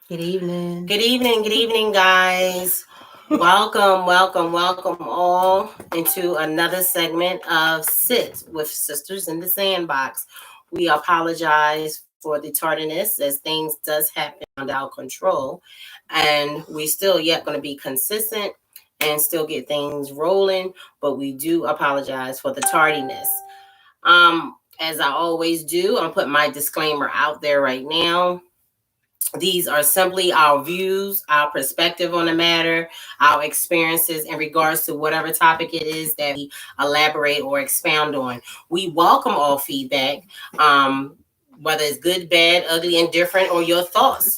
Good evening. Good evening, guys. Welcome all into another segment of Sit with Sisters in the Sandbox. We apologize for the tardiness as things does happen under our control, and we still yet going to be consistent and still get things rolling, but we do apologize for the tardiness. As I always do, I'm putting my disclaimer out there right now. These are simply our views, our perspective on the matter, our experiences in regards to whatever topic it is that we elaborate or expound on. We welcome all feedback, whether it's good, bad, ugly, indifferent, or your thoughts,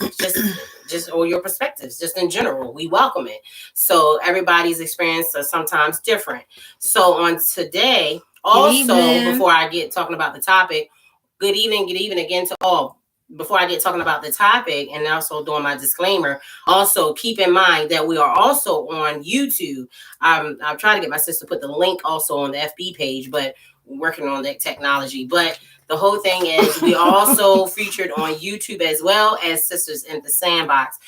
just or your perspectives, just in general. We welcome it. So everybody's experience are sometimes different. So on today, also before I get talking about the topic, good evening again to all. Before I get talking about the topic and also doing my disclaimer, also keep in mind that we are also on YouTube. I'm trying to get my sister to put the link also on the FB page, but we're working on that technology. But the whole thing is we also featured on YouTube as well as Sisters in the Sandbox.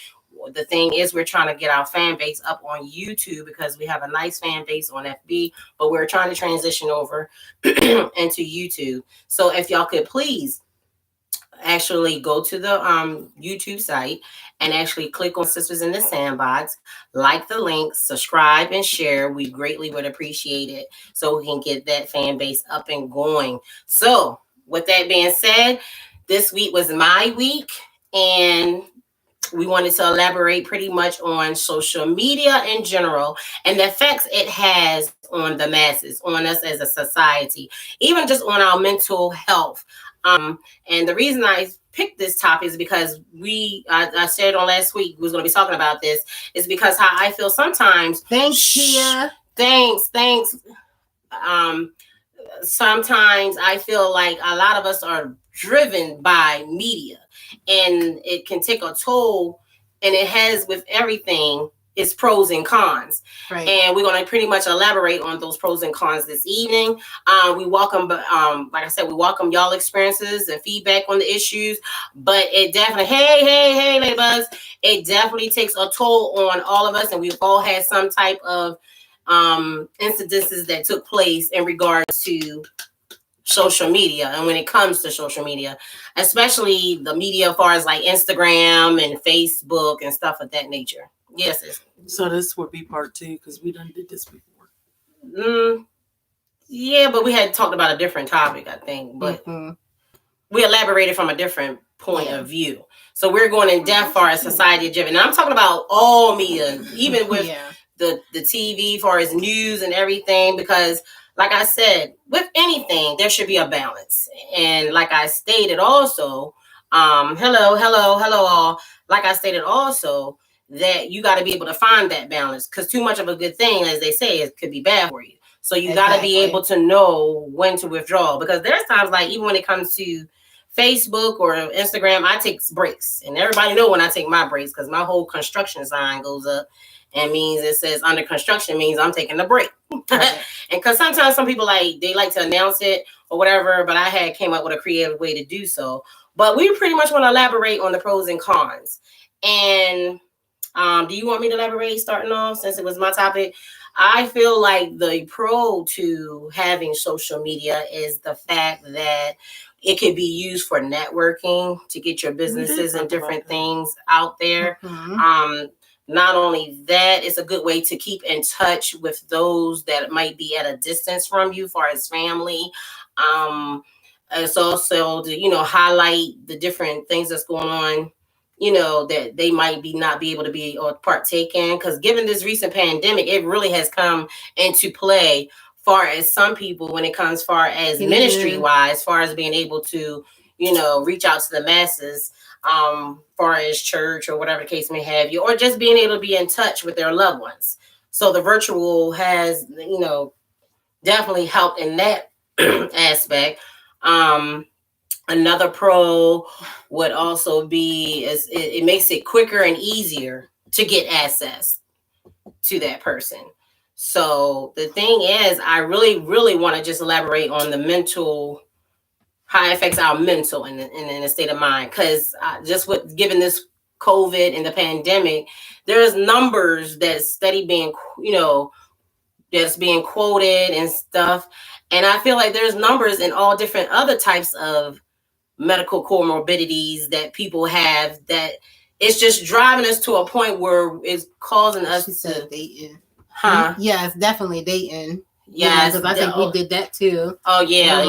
The thing is we're trying to get our fan base up on YouTube because we have a nice fan base on FB, but we're trying to transition over into YouTube. So if y'all could please actually go to the YouTube site and actually click on Sisters in the Sandbox, like the link, subscribe, and share. We greatly would appreciate it so we can get that fan base up and going. So, with that being said, this week was my week, and we wanted to elaborate pretty much on social media in general and the effects it has on the masses, on us as a society, even just on our mental health. And the reason I picked this topic is because I said on last week we was going to be talking about this, is because how I feel sometimes. Thanks, Tia. Thanks. Um, Sometimes I feel like a lot of us are driven by media, and it can take a toll, and it has with everything its pros and cons. Right. And we're going to pretty much elaborate on those pros and cons this evening. We welcome, like I said, we welcome y'all experiences and feedback on the issues, but it definitely, hey, Lady Buzz, it definitely takes a toll on all of us, and we've all had some type of incidences that took place in regards to social media. And when it comes to social media, especially the media as far as like Instagram and Facebook and stuff of that nature. Yes. So this would be part 2 because we done did this before. Yeah, but we had talked about a different topic, I think. But we elaborated from a different point of view. So we're going in depth for as society driven. And I'm talking about all media, even with the TV, for as news and everything, because like I said, with anything, there should be a balance. And like I stated also, hello all. Like I stated also, that you got to be able to find that balance, because too much of a good thing, as they say, it could be bad for you. So you got to be able to know when to withdraw, because there's times like even when it comes to Facebook or Instagram, I take breaks, and everybody know when I take my breaks, because my whole construction sign goes up and means it says under construction, means I'm taking a break. And because sometimes some people they like to announce it or whatever, but I had came up with a creative way to do so. But we pretty much want to elaborate on the pros and cons. And do you want me to elaborate starting off, since it was my topic? I feel like the pro to having social media is the fact that it could be used for networking, to get your businesses and different things out there. Not only that, it's a good way to keep in touch with those that might be at a distance from you, far as family. It's also to, highlight the different things that's going on, that they might not be able to be or partake in. Because given this recent pandemic, it really has come into play far as some people when it comes far as ministry wise, far as being able to, reach out to the masses, far as church or whatever the case may have you, or just being able to be in touch with their loved ones. So the virtual has, definitely helped in that aspect. Another pro would also be it makes it quicker and easier to get access to that person. So the thing is, I really, really want to just elaborate on the mental, how it affects our mental and the state of mind. Because just with given this COVID and the pandemic, there's numbers that's steady being, that's being quoted and stuff. And I feel like there's numbers in all different other types of medical comorbidities that people have, that it's just driving us to a point where it's causing us to dating. Huh? Yes, definitely dating. Yes, because I think we did that too. Oh yeah,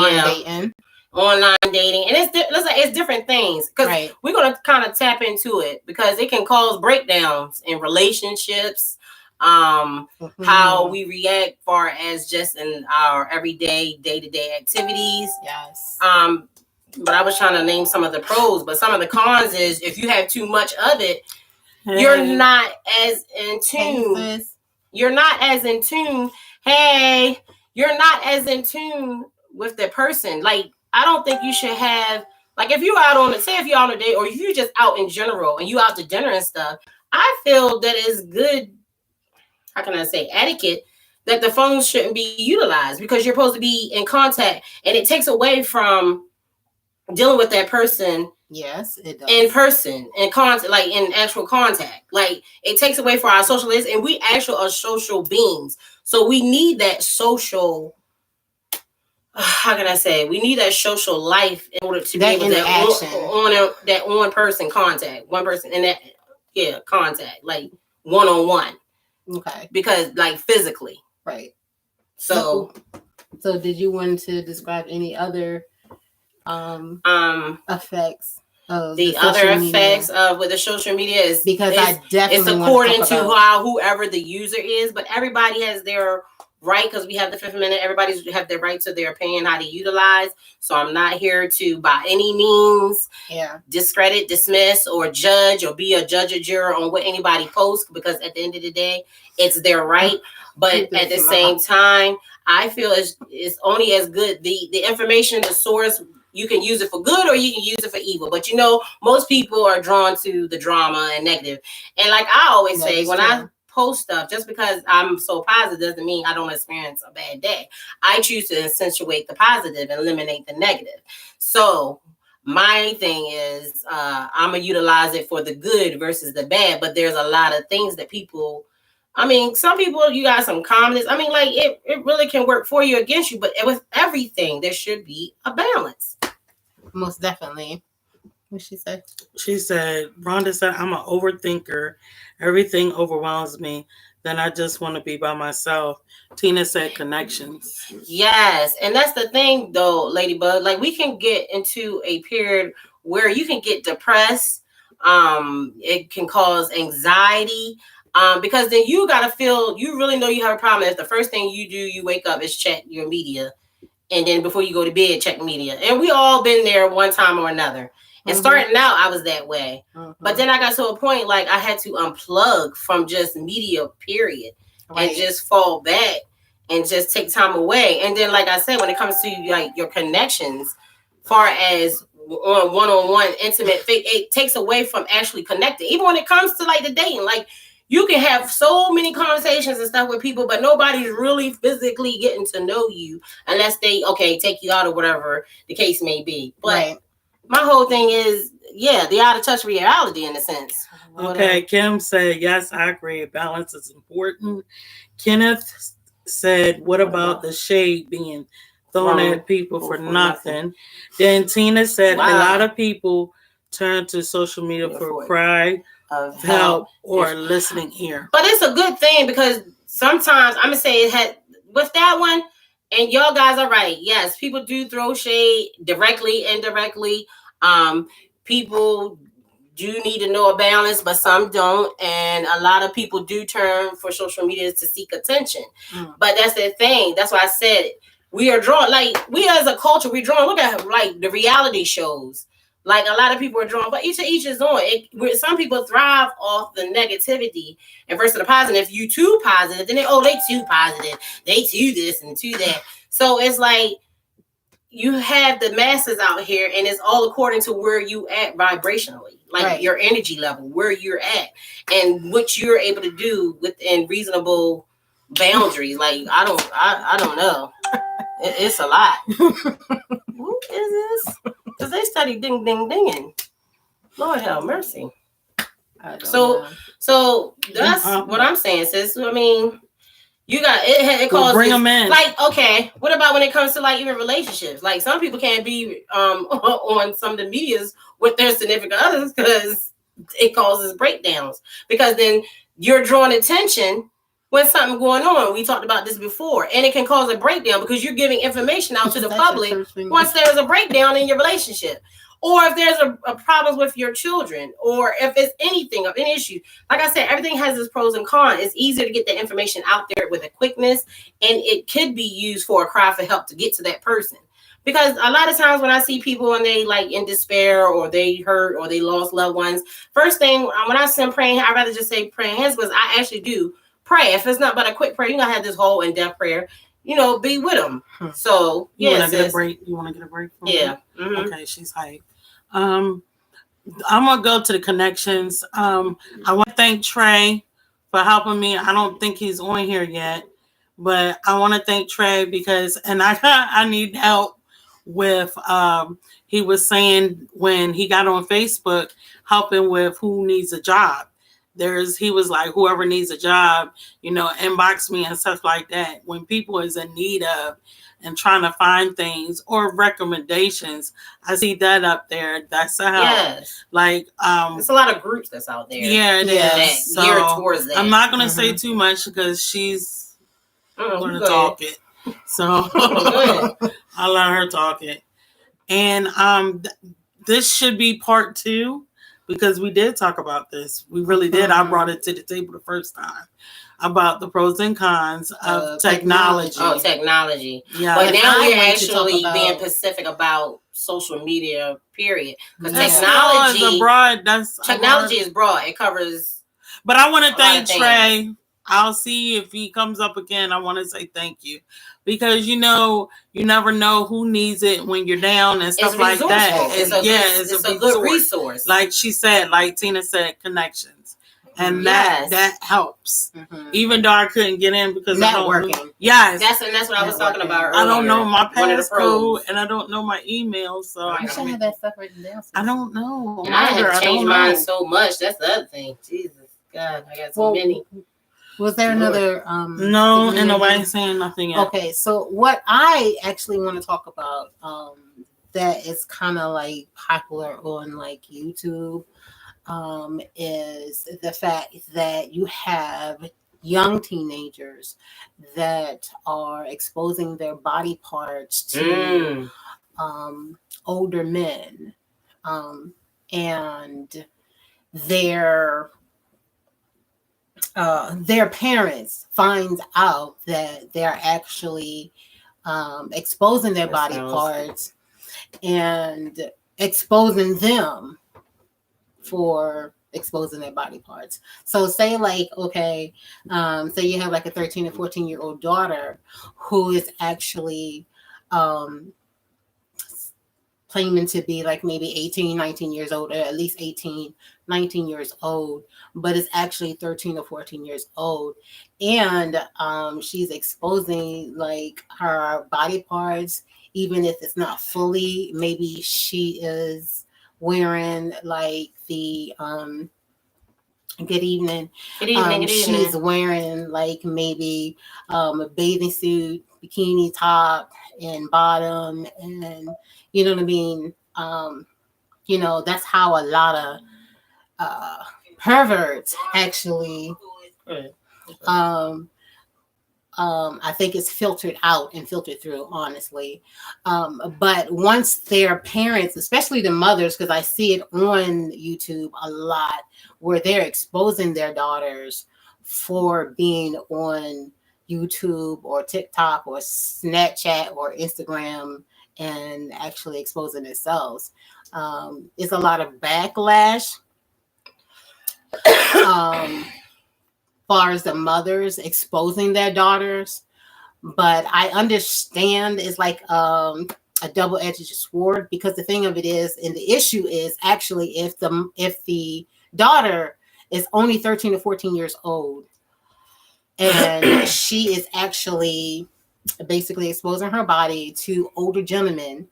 online dating, and it's different things, because we're gonna kind of tap into it, because it can cause breakdowns in relationships, how we react far as just in our everyday day-to-day activities. Yes. But I was trying to name some of the pros, but some of the cons is if you have too much of it, you're not as in tune. You're not as in tune. Hey, you're not as in tune with the person. Like, I don't think you should have, like, if you're out on, say if you're on a date, or if you're just out in general and you out to dinner and stuff, I feel that it's good, how can I say, etiquette, that the phone shouldn't be utilized, because you're supposed to be in contact, and it takes away from dealing with that person. Yes, it does. In person, in contact, like in actual contact. Like, it takes away from our socialism, and we actually are social beings. So we need that social, how can I say, we need that social life in order to that be able to that on person contact, one person, and that contact, like one-on-one. Okay. Because like physically. Right. So did you want to describe any other effects of the other effects of with the social media? Is because I definitely it's according to whoever the user is, but everybody has their right, because we have the Fifth Amendment. Everybody's have their right to their opinion, how to utilize. So I'm not here to by any means discredit, dismiss, or judge, or be a judge or juror on what anybody posts, because at the end of the day, it's their right. But at the same time, I feel it's only as good the information, the source. You can use it for good or you can use it for evil. But most people are drawn to the drama and negative. And like I always say, when I post stuff, just because I'm so positive doesn't mean I don't experience a bad day. I choose to accentuate the positive and eliminate the negative. So my thing is I'm going to utilize it for the good versus the bad. But there's a lot of things that people... some people, you got some calmness. Like it really can work for you, against you. But with everything, there should be a balance. Most definitely. What she said? She said, Rhonda said, I'm an overthinker. Everything overwhelms me. Then I just want to be by myself. Tina said connections. Yes. And that's the thing, though, Ladybug. Like, we can get into a period where you can get depressed. It can cause anxiety. Because then you got to feel, you really know you have a problem if the first thing you do, you wake up, is check your media. And then before you go to bed, check media. And we all been there one time or another. And starting out, I was that way. But then I got to a point, like, I had to unplug from just media, period. And just fall back and just take time away. And then, like I said, when it comes to like your connections, far as on one-on-one intimate, it takes away from actually connecting. Even when it comes to like the dating, like, you can have so many conversations and stuff with people, but nobody's really physically getting to know you unless they, take you out or whatever the case may be. But my whole thing is, the out of touch reality in a sense. Okay, Kim said, yes, I agree. Balance is important. Kenneth said, what about the shade being thrown at people for nothing? Then Tina said, a lot of people turn to social media for cry of help or listening ear. But it's a good thing, because sometimes I'm gonna say it had with that one, and y'all guys are right. Yes, people do throw shade directly, indirectly. People do need to know a balance, but some don't, and a lot of people do turn for social media to seek attention. But that's the thing. That's why I said we are drawn. Like, we as a culture, we're drawn. Look at like the reality shows. Like, a lot of people are drawn, but each is on. Some people thrive off the negativity and versus the positive. If you too positive, then they too positive. They too this and too that. So it's like you have the masses out here, and it's all according to where you at vibrationally, like your energy level, where you're at, and what you're able to do within reasonable boundaries. Like, I don't know. It's a lot. Who is this? Because they study ding, ding, dinging. Lord have mercy. I don't So know. so that's what I'm saying, sis. I mean, you got it Well, causes bring them in. like, okay, what about when it comes to like even relationships? Like some people can't be on some of the medias with their significant others because it causes breakdowns. Because then you're drawing attention when something going on. We talked about this before, and it can cause a breakdown because you're giving information out to the public once there's a breakdown in your relationship. Or if there's a problem with your children, or if it's anything of any issue. Like I said, everything has its pros and cons. It's easier to get the information out there with a quickness, and it could be used for a cry for help to get to that person. Because a lot of times when I see people and they like in despair or they hurt or they lost loved ones, first thing when I send praying, I'd rather just say praying hands because I actually do pray. If it's not but a quick prayer, you're gonna have this whole in-depth prayer. Be with them. So you want to get a break? You want to get a break? Yeah. Mm-hmm. Okay, she's hyped. I'm gonna go to the connections. I want to thank Trey for helping me. I don't think he's on here yet, but I want to thank Trey because, and I need help with. He was saying when he got on Facebook, helping with who needs a job. He was like, whoever needs a job, inbox me and stuff like that. When people is in need of and trying to find things or recommendations, I see that up there. That's a help. Yes. Like, there's a lot of groups that's out there. Yeah, it is. So, geared towards that. I'm not going to say too much because she's going to talk it. So I'll let her talk it. And this should be part 2 because we did talk about this. We really did. I brought it to the table the first time about the pros and cons of technology. Oh, technology. Yeah. But now we're actually being specific about social media, period. Because technology is broad. It covers. But I want to thank Trey. I'll see if he comes up again. I want to say thank you. Because, you never know who needs it when you're down and stuff like that. It's a good resource. Like she said, like Tina said, connections. And that helps. Mm-hmm. Even though I couldn't get in because networking. Yes. That's what I was talking about earlier. I don't know my passcode and I don't know my email. So you should have that stuff written down. I don't know. And I have changed mine so much. That's the other thing. Jesus God, I got so many. Was there another? No, and nobody's saying nothing yet. Okay, so what I actually want to talk about that is kind of like popular on like YouTube is the fact that you have young teenagers that are exposing their body parts to older men, and their parents finds out that they're actually exposing their body parts and exposing them for exposing their body parts. So say like, okay, say you have like a 13 or 14-year-old daughter who is actually claiming to be like maybe 18, 19 years old, or at least 18, 19 years old, but is actually 13 or 14 years old. And she's exposing like her body parts, even if it's not fully. Maybe she is wearing like the good evening. She's wearing like maybe a bathing suit, bikini top and bottom, and you know what I mean. That's how a lot of perverts actually. I think it's filtered out and filtered through, honestly. But once their parents, especially the mothers, because I see it on YouTube a lot, where they're exposing their daughters for being on YouTube or TikTok or Snapchat or Instagram and actually exposing themselves. It's a lot of backlash. Far as the mothers exposing their daughters, but I understand it's like a double-edged sword, because the thing of it is, and the issue is actually if the daughter is only 13 or 14 years old and she is actually basically exposing her body to older gentlemen,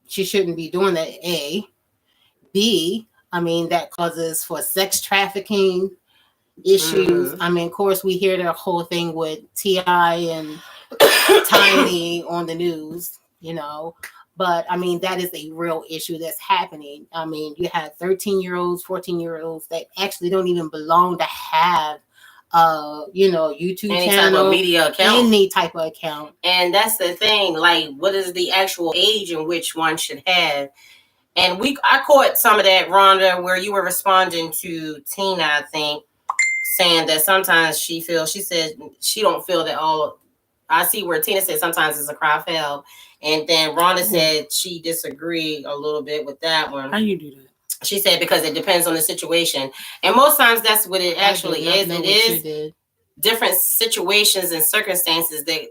she shouldn't be doing that. A. B. I mean, that causes for sex trafficking issues. I mean, of course, we hear the whole thing with T.I. and Tiny on the news, but I mean, that is a real issue that's happening. I mean, you have 13-year-olds, 14-year-olds that actually don't even belong to have YouTube any channel, type of media account, any type of account. And that's the thing, like, what is the actual age in which one should have? And I caught some of that, Rhonda, where you were responding to Tina, I think, saying that sometimes she said she don't feel that all. I see where Tina said sometimes it's a cry for help, and then Rhonda said she disagreed a little bit with that one. How you do that? She said because it depends on the situation, and most times that's what it actually is. It is different situations and circumstances that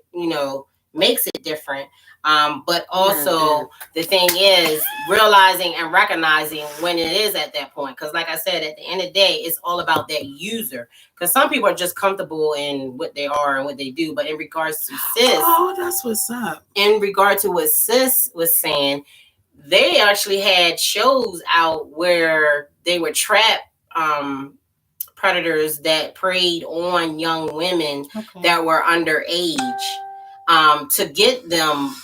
makes it different. But also the thing is realizing and recognizing when it is at that point. Because like I said, at the end of the day, it's all about that user. Because some people are just comfortable in what they are and what they do. But in regards to Sis, that's what's up. In regard to what Sis was saying, they actually had shows out where they would trap predators that preyed on young women that were underage, to get them,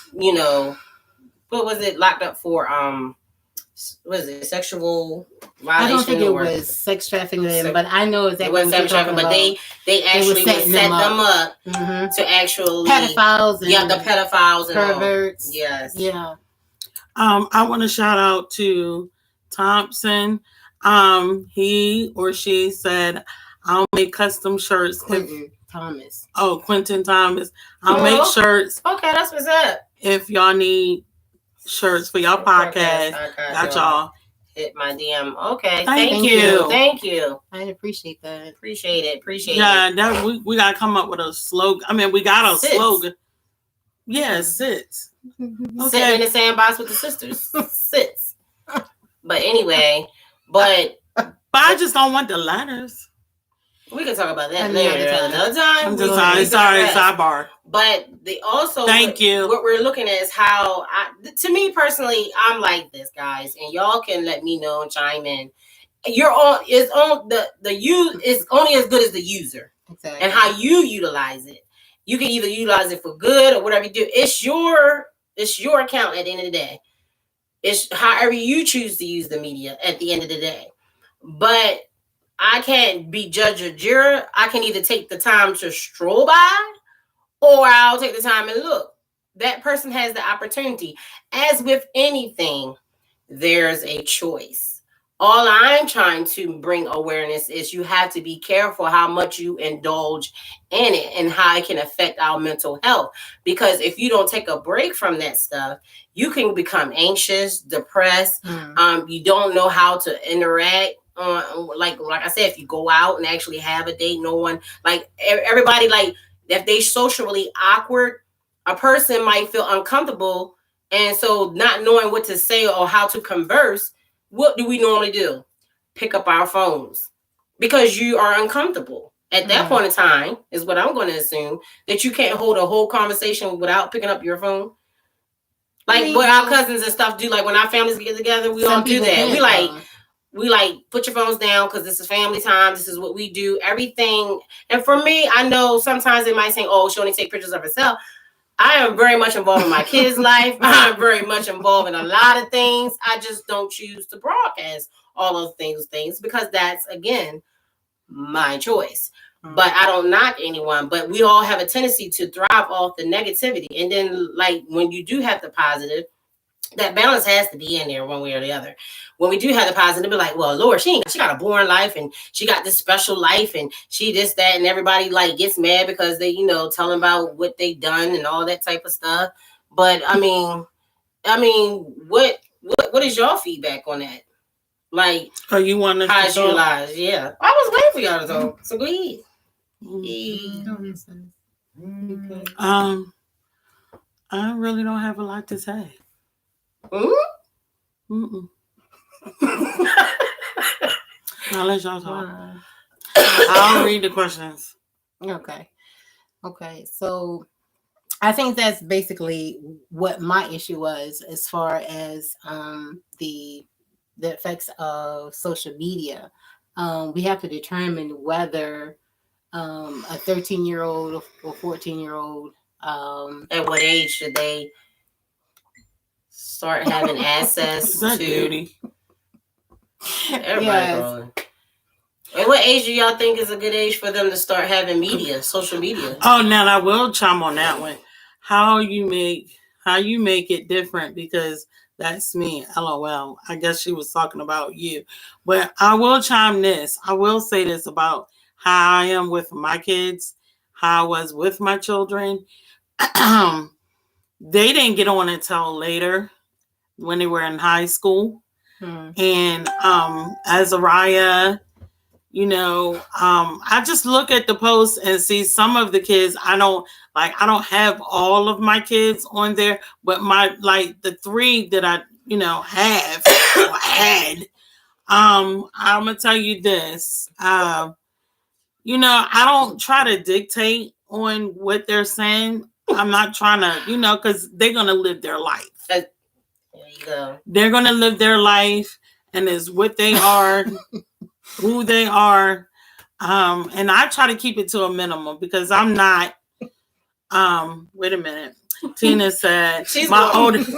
what was it locked up for? Was it sexual violation? I don't think it was sex trafficking, but I know exactly what you're talking about. But they actually would set them up to actually pedophiles. And the pedophiles and perverts. All. Yes. Yeah. I want to shout out to Thompson. He or she said, "I'll make custom shirts." Thomas. Oh, Quentin Thomas. I'll make shirts. Okay, that's what's up. If y'all need shirts for y'all podcast, got y'all. Hit my DM. Okay, thank you. Thank you. I appreciate that. Appreciate it. Yeah, we gotta come up with a slogan. I mean, we got a slogan. Yeah, sits. Okay. Sitting in the sandbox with the sisters. Sits. But anyway, but I just don't want the letters. We can talk about that later. Another time. I'm just sorry, sidebar. But they also thank you. What we're looking at is how to me personally, I'm like this, guys, and y'all can let me know and chime in. You're on is on the use is only as good as the user. Exactly. And how you utilize it. You can either utilize it for good or whatever you do. It's your account at the end of the day. It's however you choose to use the media at the end of the day. But I can't be judge or juror. I can either take the time to stroll by or I'll take the time and look. That person has the opportunity. As with anything, there's a choice. All I'm trying to bring awareness is you have to be careful how much you indulge in it and how it can affect our mental health. Because if you don't take a break from that stuff, you can become anxious, depressed. You don't know how to interact. Like I said, if you go out and actually have a date, no one, like everybody, like if they socially awkward, a person might feel uncomfortable. And so not knowing what to say or how to converse, what do we normally do? Pick up our phones because you are uncomfortable. At that point in time, is what I'm going to assume, that you can't hold a whole conversation without picking up your phone. Like what our cousins and stuff do. Like when our families get together, we all do that. We like put your phones down because this is family time. This is what we do. Everything. And for me, I know sometimes they might say, "Oh, she only take pictures of herself." I am very much involved in my kids' life. I'm very much involved in a lot of things. I just don't choose to broadcast all those things because that's, again, my choice. But I don't knock anyone. But we all have a tendency to thrive off the negativity. And then, like, when you do have the positive, that balance has to be in there one way or the other. When we do have the positive, be like, well, Lord, she got a boring life and she got this special life and she this, that, and everybody like gets mad because they, tell them about what they done and all that type of stuff. But I mean, what is your feedback on that? Like, you want to how's your lives? Yeah, I was waiting for y'all to talk. So go ahead. I really don't have a lot to say. I'll let y'all talk. I'll read the questions. Okay. So I think that's basically what my issue was as far as the the effects of social media. We have to determine whether a 13-year-old or 14-year-old. At what age should they start having access to? Duty. Everybody Yes. growing. And what age do y'all think is a good age for them to start having media, social media? Oh, now I will chime on that one. How you make it different, because that's me. LOL. I guess she was talking about you. But I will chime this. I will say this about how I am with my kids, how I was with my children. They didn't get on until later when they were in high school. And Azariah, I just look at the posts and see some of the kids. I don't have all of my kids on there, but the 3 that I have or had. I'm gonna tell you this. I don't try to dictate on what they're saying. I'm not trying to, because they're gonna live their life. There you go. They're gonna live their life, and it's what they are. Who they are, and I try to keep it to a minimum, because I'm not. Wait a minute. Tina said my oldest.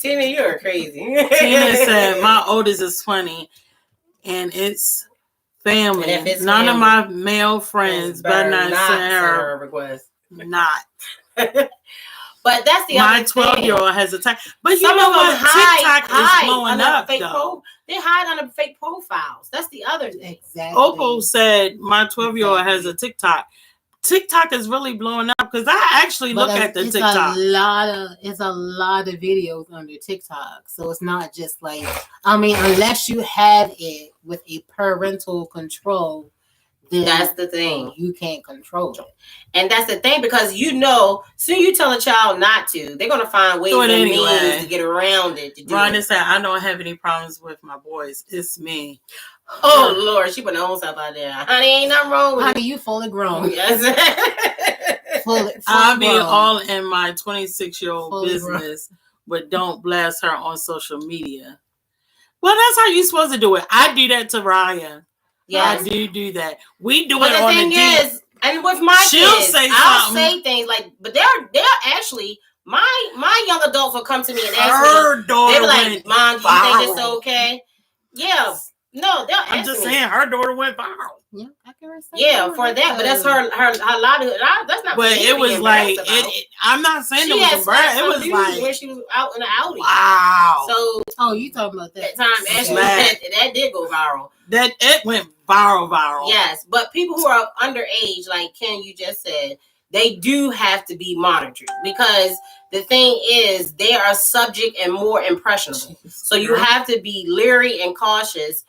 Tina, you're crazy. Tina said my oldest is 20, and it's family. And if it's None family, of my male friends better not send her request. Not. But that's the my other 12-year-old has a time. But some you know of them what? TikTok is blowing up. They hide under fake profiles. That's the other thing. Exactly. Opal said my 12-year-old has a TikTok. TikTok is really blowing up, because I actually look at the TikTok. It's a lot of videos under TikTok. So it's not just like, unless you have it with a parental control, then that's the thing. You can't control it. And that's the thing, because soon you tell a child not to, they're going to find ways and means to get around it. Ronnie said, I don't have any problems with my boys. It's me. Oh, Lord, she put her own self out there. Honey, ain't nothing wrong with Honey, you fully grown. Yes. I'll be all in my 26-year-old business, but don't blast her on social media. Well, that's how you're supposed to do it. I do that to Raya. Yes. I do that. We do it on the thing. And with my kids, I'll say things like, but they're actually, my young adults will come to me and ask me, they're like, Mom, do you think it's okay? Yeah. No, I'm just saying her daughter went viral. Yeah, I can say for that, but that's her livelihood. That's not. But it was like I'm not saying it was embarrassing. It was like when she was out in the Audi. Wow. So, you talking about that time? Ashley, that did go viral. That it went viral. Yes, but people who are underage, like Ken, you just said, they do have to be monitored, because the thing is they are subject and more impressionable. So you have to be wary and cautious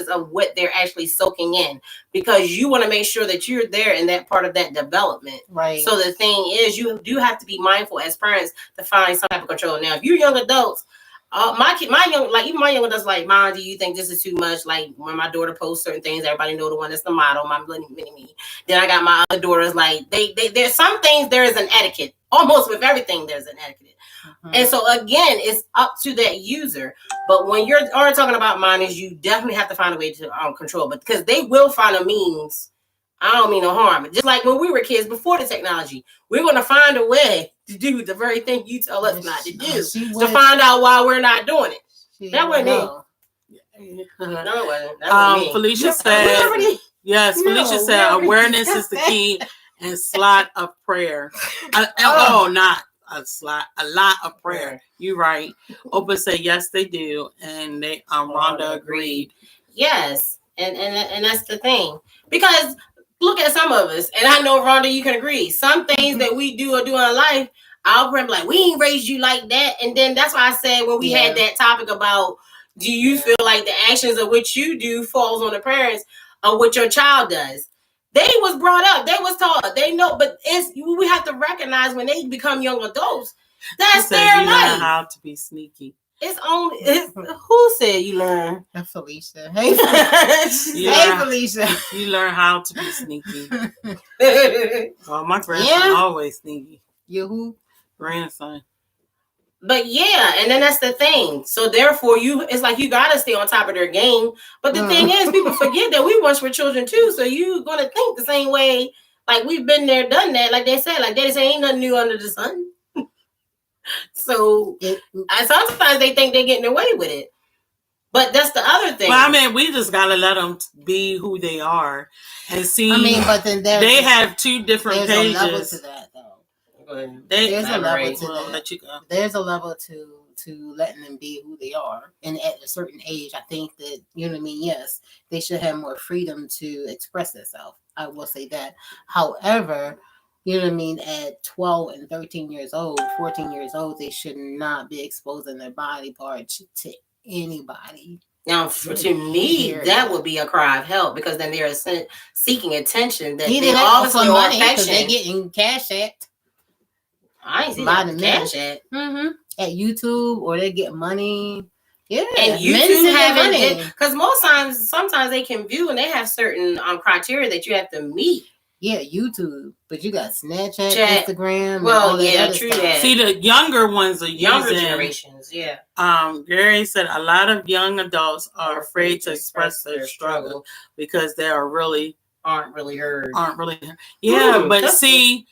of what they're actually soaking in, because you want to make sure that you're there in that part of that development. Right. So the thing is, you do have to be mindful as parents to find some type of control. Now, if you're young adults, my young adults like, Mom, do you think this is too much? Like when my daughter posts certain things, everybody know the one that's the model, my mini me. Then I got my other daughters, like there's some things there is an etiquette. Almost with everything, there's an etiquette. And so again, it's up to that user. But when you're already talking about minors, you definitely have to find a way to control. But because they will find a means, I don't mean no harm. Just like when we were kids before the technology, we're going to find a way to do the very thing you tell us not to do, to find out why we're not doing it. That wasn't me. No, it wasn't. Felicia said, yes, Felicia said awareness is the key, and slot of prayer. Not a lot of prayer. You're right. Oprah said yes, they do, and they Rhonda agreed. Yes, and that's the thing, because look at some of us, and I know Rhonda, you can agree. Some things that we do or do in life, our parents like, we ain't raised you like that, and then that's why I said when we had that topic about, do you feel like the actions of what you do falls on the parents of what your child does? They was brought up. They was taught. They know, but we have to recognize when they become young adults, that's their life. Learn how to be sneaky. Who said you learn? That's Felicia. Hey, Felicia. You learn how to be sneaky. Oh, my grandson always sneaky. You who? Grandson. But yeah, and then that's the thing. So therefore, it's like you gotta stay on top of their game. But the thing is, people forget that we once were children too. So you gonna think the same way. Like we've been there, done that. Like they said, like they say, ain't nothing new under the sun. So sometimes they think they're getting away with it. But that's the other thing. Well, I mean, we just gotta let them be who they are and see. I mean, but then they have two different pages. There's a level to that, though. There's a level to that. Let you go. There's a level to letting them be who they are, and at a certain age, I think that you know what I mean. Yes, they should have more freedom to express themselves. I will say that. However, you know what I mean, at 12 and 13 years old, 14 years old, they should not be exposing their body parts to anybody. Now, to me, that would be a cry of help because then they're seeking attention. That they obviously are affection. They're getting cash at. I ain't seen that cash at. At YouTube, or they get money. Yeah, and YouTube having because sometimes they can view and they have certain criteria that you have to meet. Yeah, YouTube, but you got Snapchat, Instagram. Well, yeah, true that. See, the younger ones are younger generations. Yeah. Gary said a lot of young adults are afraid to express their struggle because they aren't really heard. Yeah, but see,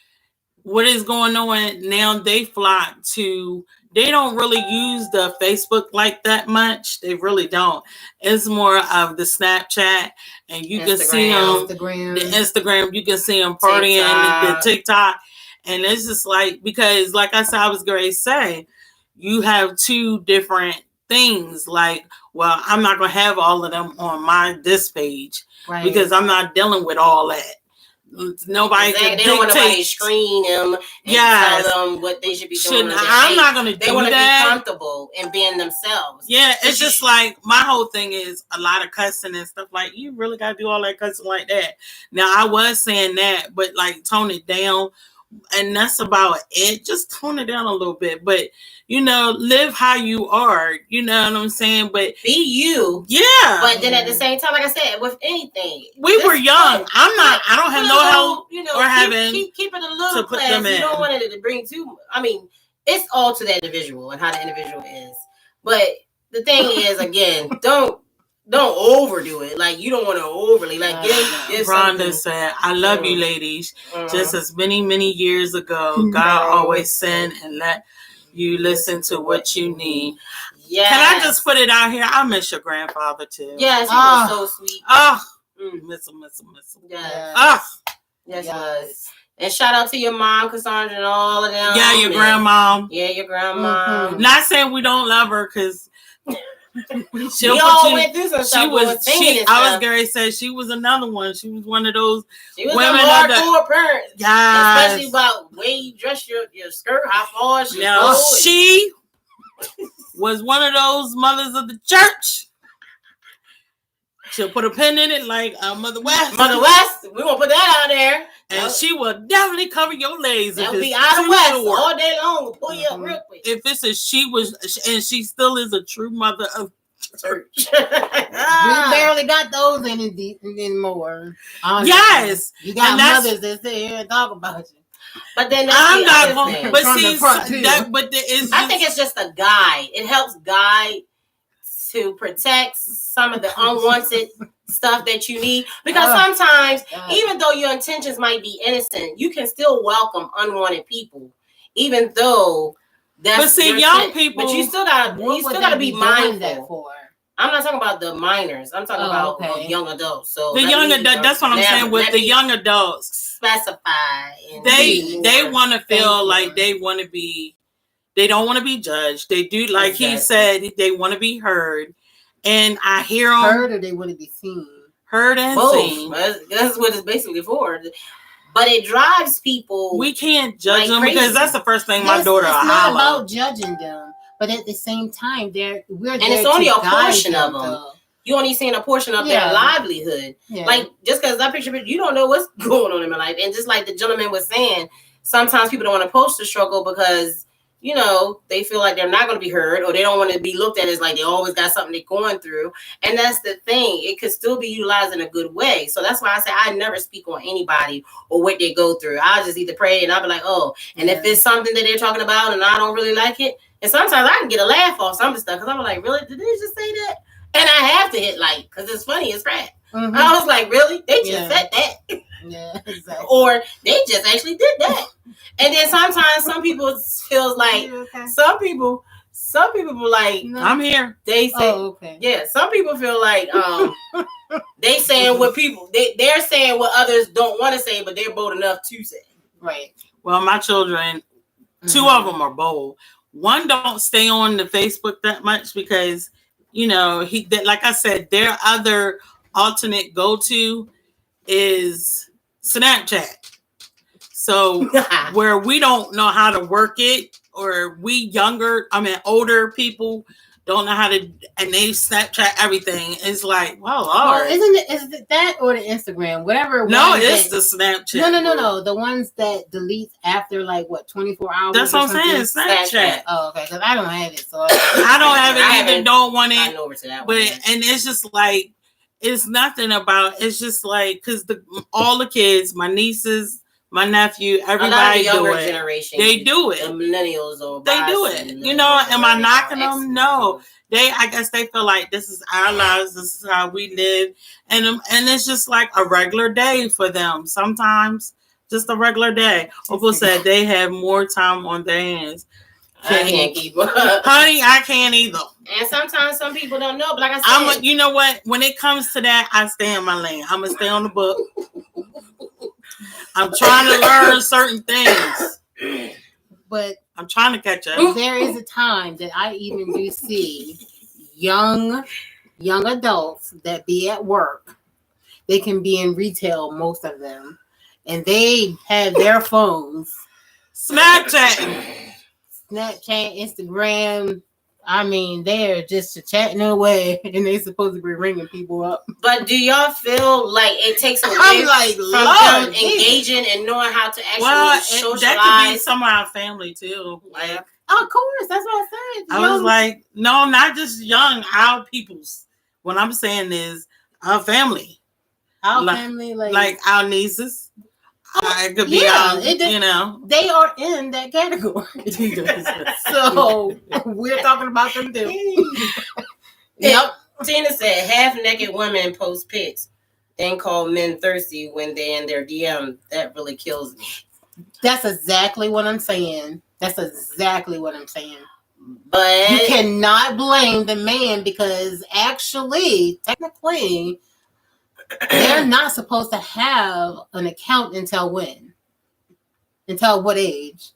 what is going on now? They flock to. They don't really use the Facebook like that much. They really don't. It's more of the Snapchat, and you can see them. The Instagram, you can see them partying, the TikTok, and it's just like because, like I said, I was going to say, you have two different things. Like, well, I'm not going to have all of them on this page because I'm not dealing with all that. Nobody can they don't want nobody to screen them and tell them what they should be doing. I'm not going to do that. They want to be comfortable in being themselves. Yeah, it's just like my whole thing is a lot of cussing and stuff. Like you really got to do all that cussing like that. Now I was saying that, but like tone it down, and that's about it. Just tone it down a little bit, but live how you are. You know what I'm saying? But be you. Yeah. But then at the same time, like I said, with anything, we were young. I don't have no help or having. Keep it a little class. You don't want it to bring too. I mean, it's all to the individual and how the individual is. But the thing is, again, don't overdo it. Like you don't want to overly like. Rhonda said, "I love you, ladies. Just as many years ago, God always sent and let you listen to what you need." Yeah. Can I just put it out here? I miss your grandfather too. Yes, he was so sweet. Miss him. Yes. Yes, he was. And shout out to your mom, Cassandra, and all of them. Yeah, your grandma. Yeah, your grandma. Mm-hmm. Not saying we don't love her because we all went through some stuff. I was Gary said she was another one. She was one of those women hardcore parents. Yeah, especially about the way you dress your skirt, how far she was one of those mothers of the church. She'll put a pin in it like Mother West. Mother West, we gonna put that out there. And she will definitely cover your legs. That'll be out of West all day long. We'll pull you up real quick. If it's and she still is a true mother of church. We barely got those anymore. Honestly. Yes. You got mothers that sit here and talk about you. But then I'm not going. But see, I think it's just a guide. It helps guide to protect some of the unwanted stuff that you need, because sometimes even though your intentions might be innocent, you can still welcome unwanted people, even though that's. But see, young people, but you still gotta be mindful. I'm not talking about the minors. I'm talking about young adults. So the young adults. That's what I'm saying. With the young adults, specify. They want to feel like they want to be. They don't want to be judged. They do, like he said, they want to be heard. And I hear them. Heard, or they want to be seen. Heard and seen. That's what it's basically for. But it drives people. We can't judge them crazy. Because that's the first thing my daughter. It's not about judging them, but at the same time, we're and it's only a portion of them. You only seeing a portion of their livelihood. Yeah. Like just because I picture, you don't know what's going on in my life. And just like the gentleman was saying, sometimes people don't want to post the struggle because they feel like they're not going to be heard, or they don't want to be looked at as like they always got something they're going through. And that's the thing. It could still be utilized in a good way. So that's why I say I never speak on anybody or what they go through. I'll just either pray and I'll be like, oh, and if it's something that they're talking about and I don't really like it, And sometimes I can get a laugh off some of the stuff because I'm like, really? Did they just say that? And I have to hit like because it's funny as crap. Mm-hmm. I was like, really? They just said that. Yeah, exactly. Or they just actually did that. And then sometimes some people feels like some people like I'm here. They say yeah. Some people feel like they saying what people they're saying what others don't want to say, but they're bold enough to say. Right. Well, my children, two of them are bold. One don't stay on the Facebook that much because like I said, their other alternate go-to is Snapchat. So where we don't know how to work it, or we older people don't know how to, and they Snapchat everything. It's like, well, is it that or the Instagram? Whatever. No, it's the Snapchat. No. The ones that delete after 24 hours. That's what I'm saying. Snapchat. Oh, okay. Because I don't have it, so I don't have it either. Don't want it. I know over to that but one. And it's just like it's nothing about. It's just like because all the kids, my nieces, my nephew, everybody do it. Generation, they do it. The millennials or they do it. Am I knocking them? No. I guess they feel like this is our lives. This is how we live, and it's just like a regular day for them. Sometimes just a regular day. Opal said they have more time on their hands. I can't keep up. Honey, I can't either. And sometimes some people don't know, but like I said, you know what? When it comes to that, I stay in my lane. I'm gonna stay on the book. I'm trying to learn certain things, but I'm trying to catch up. There is a time that I even do see young adults that be at work. They can be in retail, most of them, and they have their phones. Snapchat, Instagram. I mean, they're just chatting away, and they're supposed to be ringing people up. But do y'all feel like it takes away from them engaging and knowing how to actually socialize? That could be some of our family too. Like, of course, that's what I said. I was like, no, not just young, our peoples. What I'm saying is our family. Our family, like our nieces. It could be they are in that category. So we're talking about them too. Yep. Tina said half-naked women post pics, then call men thirsty when they're in their DM. That really kills me. That's exactly what I'm saying. But you you cannot blame the man because actually, technically, they're not supposed to have an account until when? Until what age?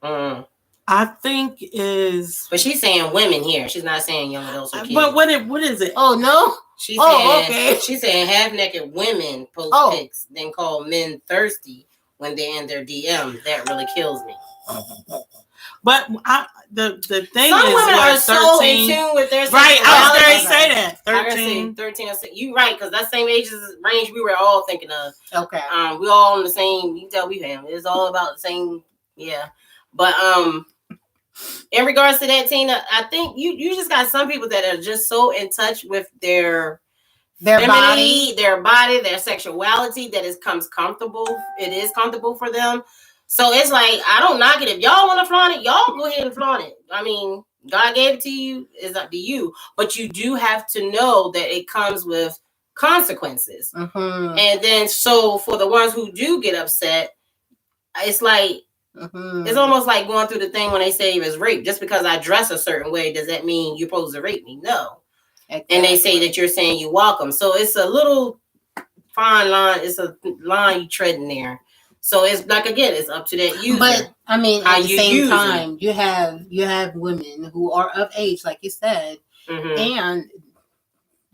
I think is. But she's saying women here. She's not saying young adults or kids. But what is it? Oh no. Okay. She's saying half-naked women post pics, then call men thirsty when they're in their DM. That really kills me. But the thing some is, women are 13, so in tune with their right. I was going to say that 13. You right because that same age range we were all thinking of. Okay. We all in the same. You can tell we family. It's all about the same. Yeah. But in regards to that, Tina, I think you just got some people that are just so in touch with their body, their sexuality that it comes comfortable. It is comfortable for them. So it's like, I don't knock it. If y'all want to flaunt it, y'all go ahead and flaunt it. I mean, God gave it to you. It's up to you. But you do have to know that it comes with consequences. Mm-hmm. And then, so for the ones who do get upset, it's like, it's almost like going through the thing when they say it was rape. Just because I dress a certain way, does that mean you're supposed to rape me? No. Exactly. And they say that you're saying you welcome. So it's a little fine line. It's a line you tread in there. So it's like, again, it's up to that user. But I mean, at the same time, you have women who are of age, like you said, and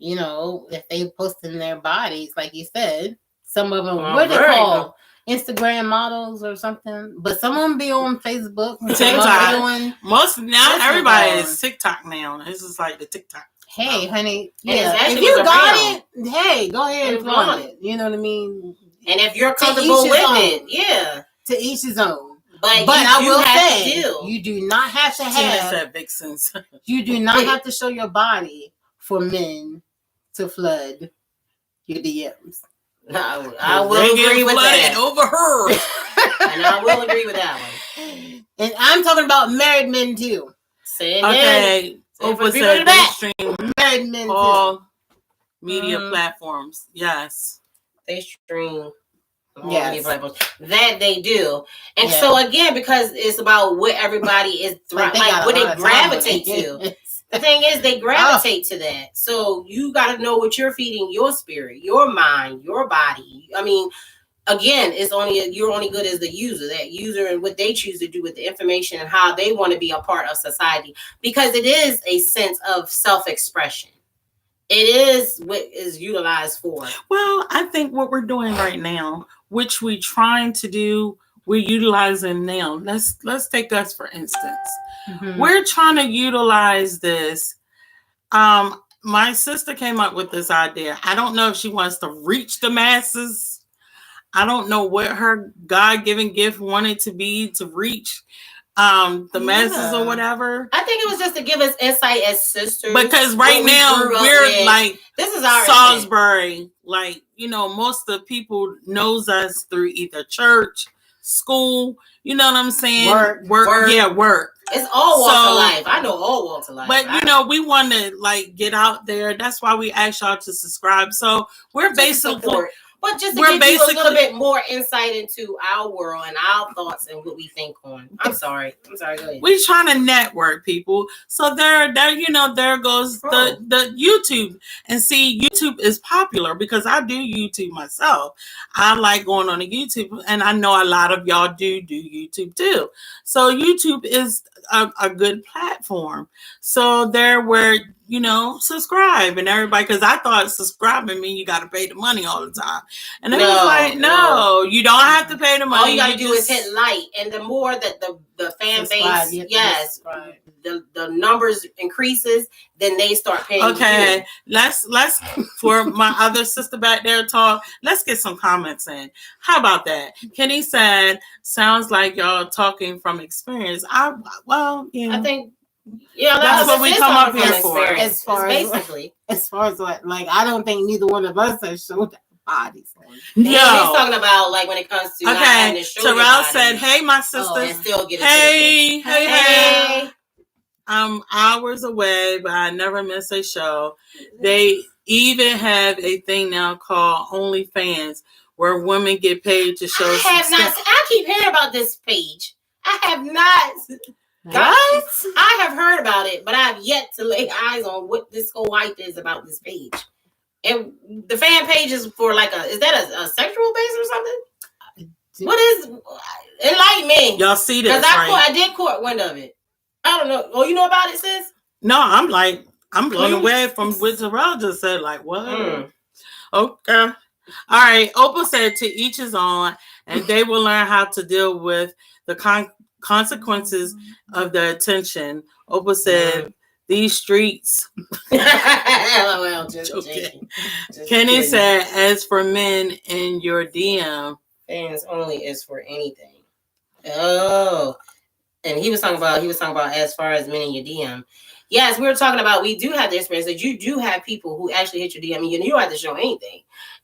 if they post in their bodies, like you said, some of them what they call Instagram models or something, but some of them be on Facebook. TikTok. Most now everybody is TikTok now. This is like the TikTok. Hey, honey, if you got it, hey, go ahead and flaunt it. You know what I mean? And if you're comfortable with it, to each his own. But I will say, you do not have to have vixens. You do not have to show your body for men to flood your DMs. I will agree with that. Over her. And I will agree with that one. And I'm talking about married men too. Say it Okay. again. Say it for Oprah the people in said the they back. stream Madmen too. all media Mhm. platforms. Yes. They stream all Yes. media platforms. That they do. And Yeah. so again, because it's about what everybody is Like they like got a what lot they of time on gravitate their to. hands. The thing is, they gravitate to that. So you got to know what you're feeding your spirit, your mind, your body. I mean, again, you're only good as the user. That user and what they choose to do with the information and how they want to be a part of society. Because it is a sense of self-expression. It is what is utilized for. Well, I think what we're doing right now, which we're trying to do, we're utilizing now. Let's take us for instance. Mhm. We're trying to utilize this. My sister came up with this idea. I don't know if she wants to reach the masses. I don't know what her God-given gift wanted to be to reach the masses or whatever. I think it was just to give us insight as sisters. Because right now we're like this is our Salisbury. Like, most of the people knows us through either church, school, you know what I'm saying? Work. Yeah, work. It's all walks of life. I know all walks of life. But we want to like get out there. That's why we asked y'all to subscribe. So we're basically but just to give you a little bit more insight into our world and our thoughts and what we think on. I'm sorry. Go ahead. We're trying to network, people. So there goes the YouTube. And see, YouTube is popular because I do YouTube myself. I like going on the YouTube, and I know a lot of y'all do YouTube too. So YouTube is a good platform. So there where subscribe and everybody, because I thought subscribing mean you got to pay the money all the time, and it was like, no, you don't have to pay the money. All you got to do is hit like, and the more that the fan base, yes, the numbers increases, then they start paying. Okay, let's for my other sister back there talk. Let's get some comments in. How about that? Kenny said, "Sounds like y'all talking from experience." I think. Yeah, that's what we come up here for. As far as what, like, I don't think neither one of us have showed bodies. No, he's talking about like when it comes to not having to show Terrell said, "Hey, my sister." And still get hey. I'm hours away, but I never miss a show. They even have a thing now called OnlyFans, where women get paid to show. I keep hearing about this page. I have not. What? I have heard about it, but I have yet to lay eyes on what this whole hype is about this page. And the fan page is for like is that a sexual base or something? What is enlighten me? Y'all see this? Because I did caught wind of it. I don't know. Oh, you know about it, sis? No, I'm blown away from what Terrell just said. Like, what? Okay. All right. Opal said, to each his own, and they will learn how to deal with the consequences of the attention. Opal said, these streets. Well, just joking. Kenny said, as for men in your DM. Fans only is for anything. Oh. And he was talking about as far as men in your DM. Yes, we were talking about, we do have the experience that you do have people who actually hit your DM and you don't have to show anything.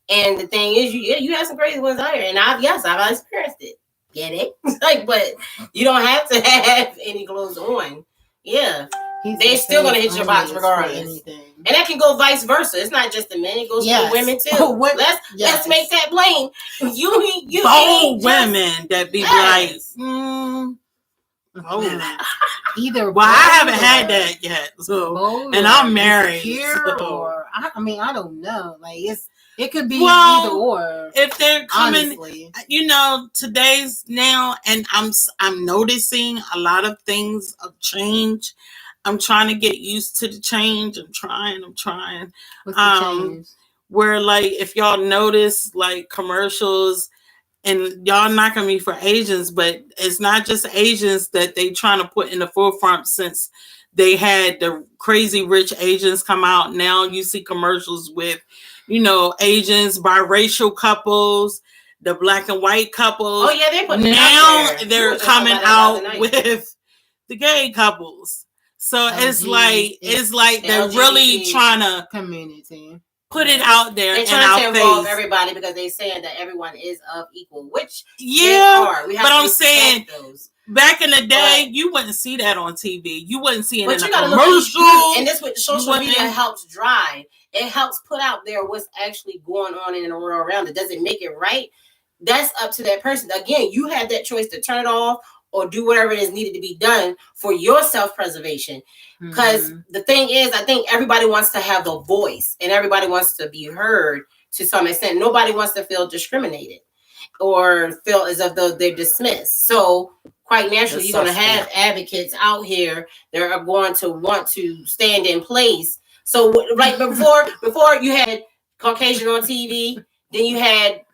And the thing is, you have some crazy ones out here. And I've experienced it. Get it? But you don't have to have any clothes on. Yeah. They're still going to hit your box regardless. And that can go vice versa. It's not just the men. It goes to the women too. Let's make that plain. You bold women that be like, either. Well, I haven't had that yet. So, and I'm married. Or I don't know. Like it could be either or. If they're coming, honestly. Today's now, and I'm noticing a lot of things of change. I'm trying to get used to the change. I'm trying. What's the change? Where like if y'all notice like commercials. And y'all knocking me for Asians, but it's not just Asians that they trying to put in the forefront since they had the crazy rich Asians come out. Now you see commercials with, Asians, biracial couples, the black and white couples. Oh yeah, they put they're coming out with the gay couples. So it's like they're really trying to community. put it out there They're in trying our to involve face. everybody because they're saying that everyone is of equal, which Yeah, they are. We have but to I'm saying those. back in the day, you wouldn't see that on TV. You wouldn't see it in a commercial. commercial. And this what social media helps drive. It helps put out there what's actually going on in the world around it. Does it make it right? That's up to that person. Again, you have that choice to turn it off or do whatever it is needed to be done for your self-preservation. Because the thing is, I think everybody wants to have a voice and everybody wants to be heard to some extent. Nobody wants to feel discriminated or feel as if though they're dismissed. So quite naturally, you're going to have advocates out here that are going to want to stand in place. So like before you had Caucasian on TV, then you had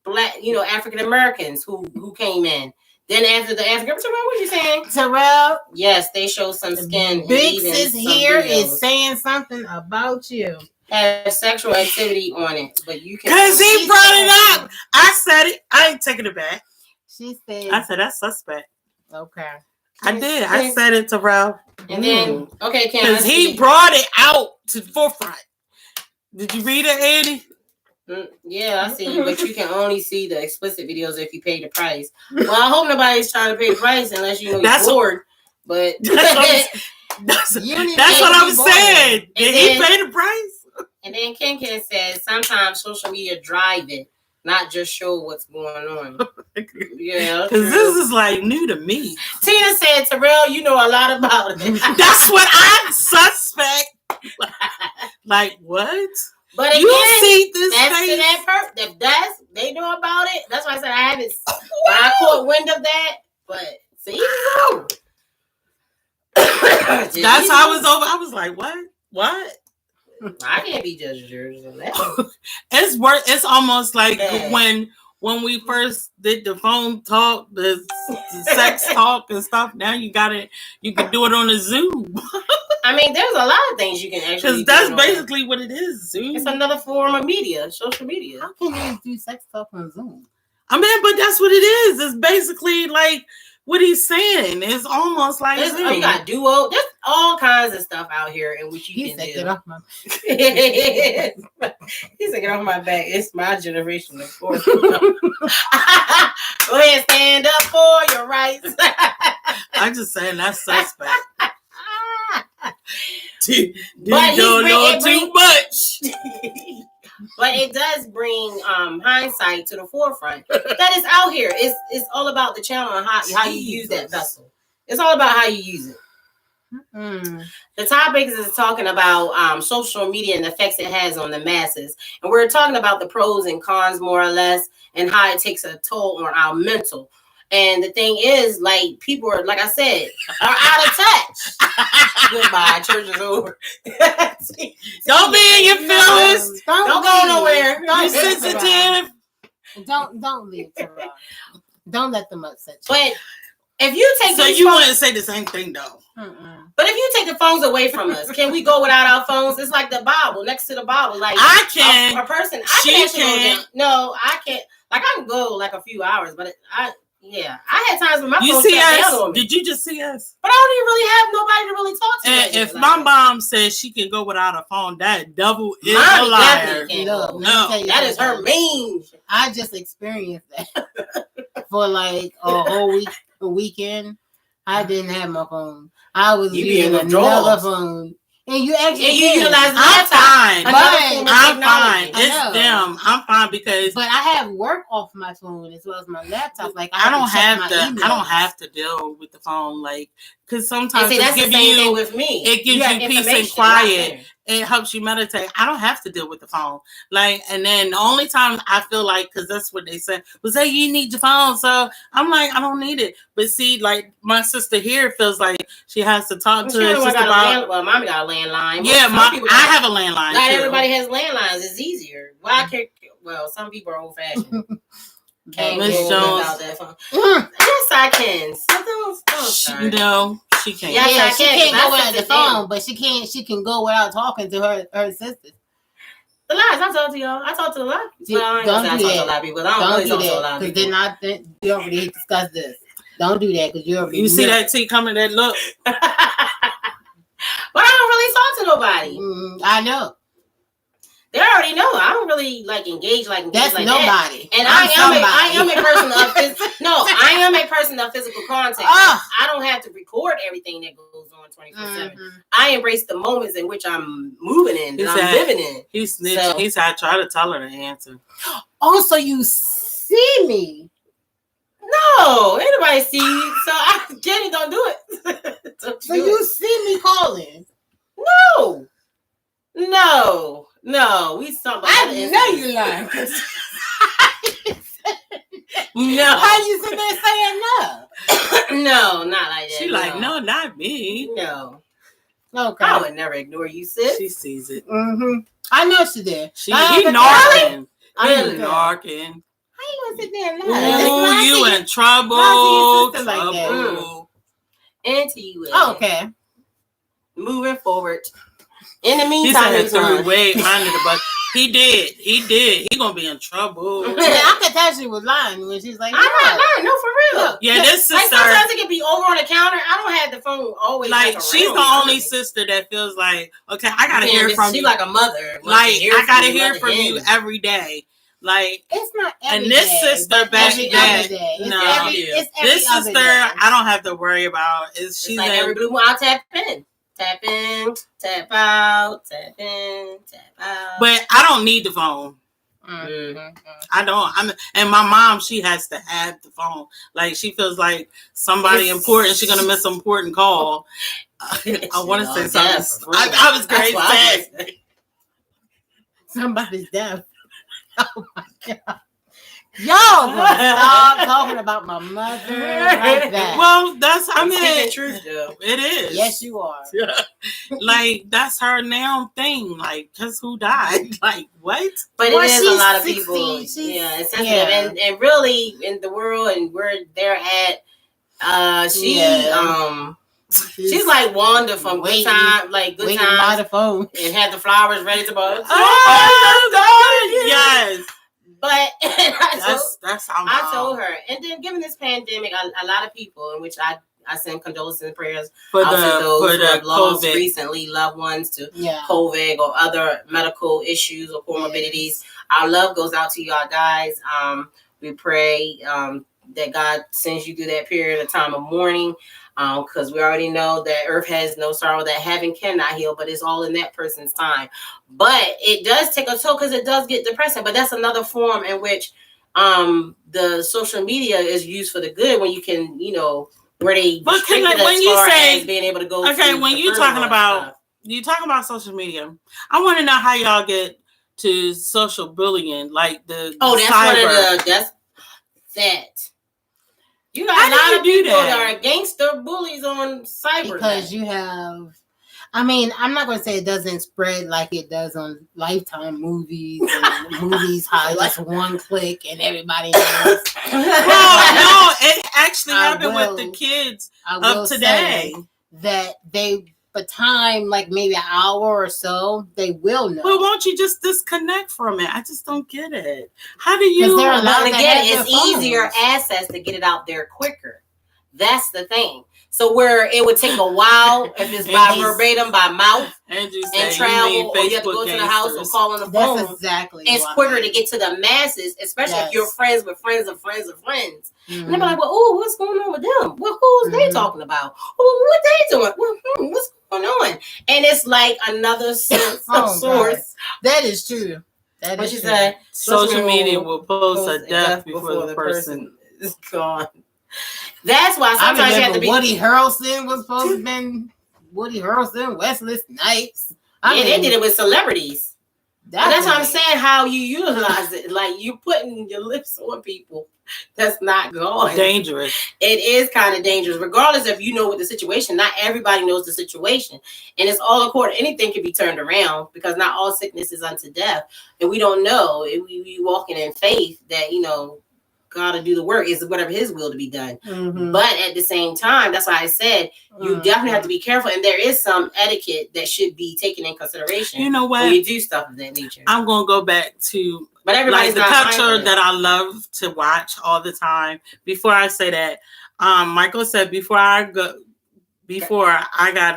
Black, African Americans who came in. Then after the African, Terrell, what you saying? Terrell, yes, they show some skin. Bix is here is saying something about you. Have sexual activity on it, but you can. Because he brought it up. I said it. I ain't taking it back. She said. I said that's suspect. Okay. I did. I said it to Ralph. And then, okay, Kim. Because he brought it out to the forefront. Did you read it, Eddie? Yeah, I see. But you can only see the explicit videos if you pay the price. Well, I hope nobody's trying to pay the price unless you know you're bored. But that's what I'm saying. Did he pay the price? And then Ken says sometimes social media drive it, not just show what's going on. Yeah, because this is like new to me. Tina said, Terrell, you know a lot about it. That's what I'm suspect. Like what? But again, you see this that's they know about it. That's why I said I haven't. I caught wind of that, but see, that's how I was over. I was like, what? I can't be judged on that. It's almost like when we first did the phone talk, the sex talk and stuff. Now you can do it on a Zoom. I mean, there's a lot of things you can actually. Because that's basically what it is. Zoom. It's another form of media, social media. How can you do sex talk on Zoom? I mean, but that's what it is. It's basically like what he's saying. It's almost like you got duo. There's all kinds of stuff out here in which you can do. Get off my He said, "Get off my back." It's my generation, of course. Go ahead, stand up for your rights. I'm just saying that's suspect. You but don't know too much. But it does bring hindsight to the forefront. That is out here. It's all about the channel and how you use that vessel. It's all about how you use it. Mm-hmm. The topic is talking about social media and the effects it has on the masses. And we're talking about the pros and cons more or less and how it takes a toll on our mental. And the thing is, like, people are, like I said, are out of touch. Goodbye. Church is over. Don't be in your feelings. Don't go nowhere. You're sensitive. Don't leave. Don't let them upset you. But if you take wouldn't say the same thing though. But if you take the phones away from us, can we go without our phones? It's like the Bible, next to the Bible. Like I can. A person. She can. No, I can't. Like I can go like a few hours, but I had times when my phone see shut us? down on me. Did you just see us? But I don't even really have nobody to really talk to. And if my mom says she can go without a phone, that devil is a liar. No, that is her mean. I just experienced that for like a whole weekend. I didn't have my phone. I was using another phone. And you actually utilize I'm fine. I'm fine. It's them. I'm fine because but I have work off my phone as well as my laptop. Like I don't have to deal with the phone, like because sometimes that's the same thing with me. It gives you peace and quiet. It helps you meditate. I don't have to deal with the phone. Like, and then the only time I feel like, because that's what they said, was that you need your phone. So I'm like, I don't need it. But see, like my sister here feels like she has to talk to her sister about. Well, mommy got a landline. Yeah, I have a landline. Not everybody has landlines. It's easier. Why can't? Well, some people are old fashioned. Miss Jones. Yes, I can. Don't no, she can't. Yes, she can't go without the phone, but she can go without talking to her sisters. The lies, I talk to y'all. I talk to a lot of people. Well, I talk to a lot of people. I don't really talk to a lot of people. Because then we already discussed this. Don't do that because you already You see that T coming, that look. But I don't really talk to nobody. I know. They already know. I don't really engage That's like nobody. that. And I am a person of person of physical contact. I don't have to record everything that goes on 24/7. I embrace the moments in which I'm moving in, that I'm living in. He's snitching. So, he's I try to tell her the answer. Oh, so you see me? No, anybody see you. So Jenny, don't do it. So you see me calling? No. We talking about I know you lying. No. How you sitting there saying no? No, not like that. She no, not me. No. Okay. I would never ignore you, sis. She sees it. I know she did. He narking. He narking. How you gonna sit there and lie? Ooh, you in trouble. Trouble. Into you. Okay. Moving forward. In the meantime, he threw way under the bus. He did. He gonna be in trouble. I could tell she was lying when she's like, I'm not lying. No, for real. Yeah, this sister. Sometimes it can be over on the counter. I don't have the phone always. She's the only sister that feels like, okay, I gotta hear from you. She's like a mother. I gotta hear from you every day. It's not every and this day, sister back then, this sister I don't have to worry about. She's like every blue moon. I'll tap in, tap out, tap in, tap out. But I don't need the phone. I don't. And my mom, she has to have the phone. She feels like somebody important. She's gonna miss an important call. I want to say something. I was great. Somebody's deaf. Oh my God. Y'all stop talking about my mother like that. Well, that's the truth, though. It is. Yes, you are. That's her now thing. Cause who died? What? But it is a lot of 16, people. It's sensitive. Yeah. And really in the world and where they're at, she's like Wanda from Good Time, Good Time by the phone and had the flowers ready to burn. Yes. But that's how I told her. And then given this pandemic, a lot of people, in which I send condolences and prayers for those who have lost COVID. Recently loved ones to COVID or other medical issues or comorbidities. Our love goes out to y'all guys. We pray that God sends you through that period of time of mourning. Because we already know that earth has no sorrow, that heaven cannot heal, but it's all in that person's time. But it does take a toll because it does get depressing. But that's another form in which the social media is used for the good when you can, where they when you say being able to go. Okay, when you talking about social media, I want to know how y'all get to social bullying, that's cyber. That. You got a lot of people that are gangster bullies on cyber. Because you have, I'm not going to say it doesn't spread like it does on Lifetime movies and movies how just one click and everybody knows. Well, no, it actually happened with the kids of today. That they, for time, maybe an hour or so, they will know. Well, won't you just disconnect from it? I just don't get it. How do you? It's easier access to get it out there quicker. That's the thing. So where it would take a while if it's by verbatim, by mouth, and travel, or you have to go to the house or call on the phone. That's exactly. It's quicker to get to the masses, especially if you're friends with friends of friends of friends. Mm-hmm. And they're like, well, oh, what's going on with them? Well, who's they talking about? Oh, what they doing? Well, what's going on? And it's like another sense of source. God. That is true. That is true. Social media will post a death before the person is gone. That's why sometimes you have to be. Woody Harrelson was supposed to have been Woody Harrelson, Wesley Snipes. They did it with celebrities. That's what I'm saying. How you utilize it, you putting your lips on people. That's not going. Dangerous. It is kind of dangerous, regardless if you know what the situation. Not everybody knows the situation, and it's all according. Anything can be turned around because not all sickness is unto death, and we don't know. We walking in faith that God to do the work is whatever His will to be done. Mm-hmm. But at the same time, that's why I said you definitely have to be careful, and there is some etiquette that should be taken in consideration. You know what? When you do stuff of that nature. I'm gonna go back to but everybody's the culture that I love to watch all the time. Before I say that, Michael said before I got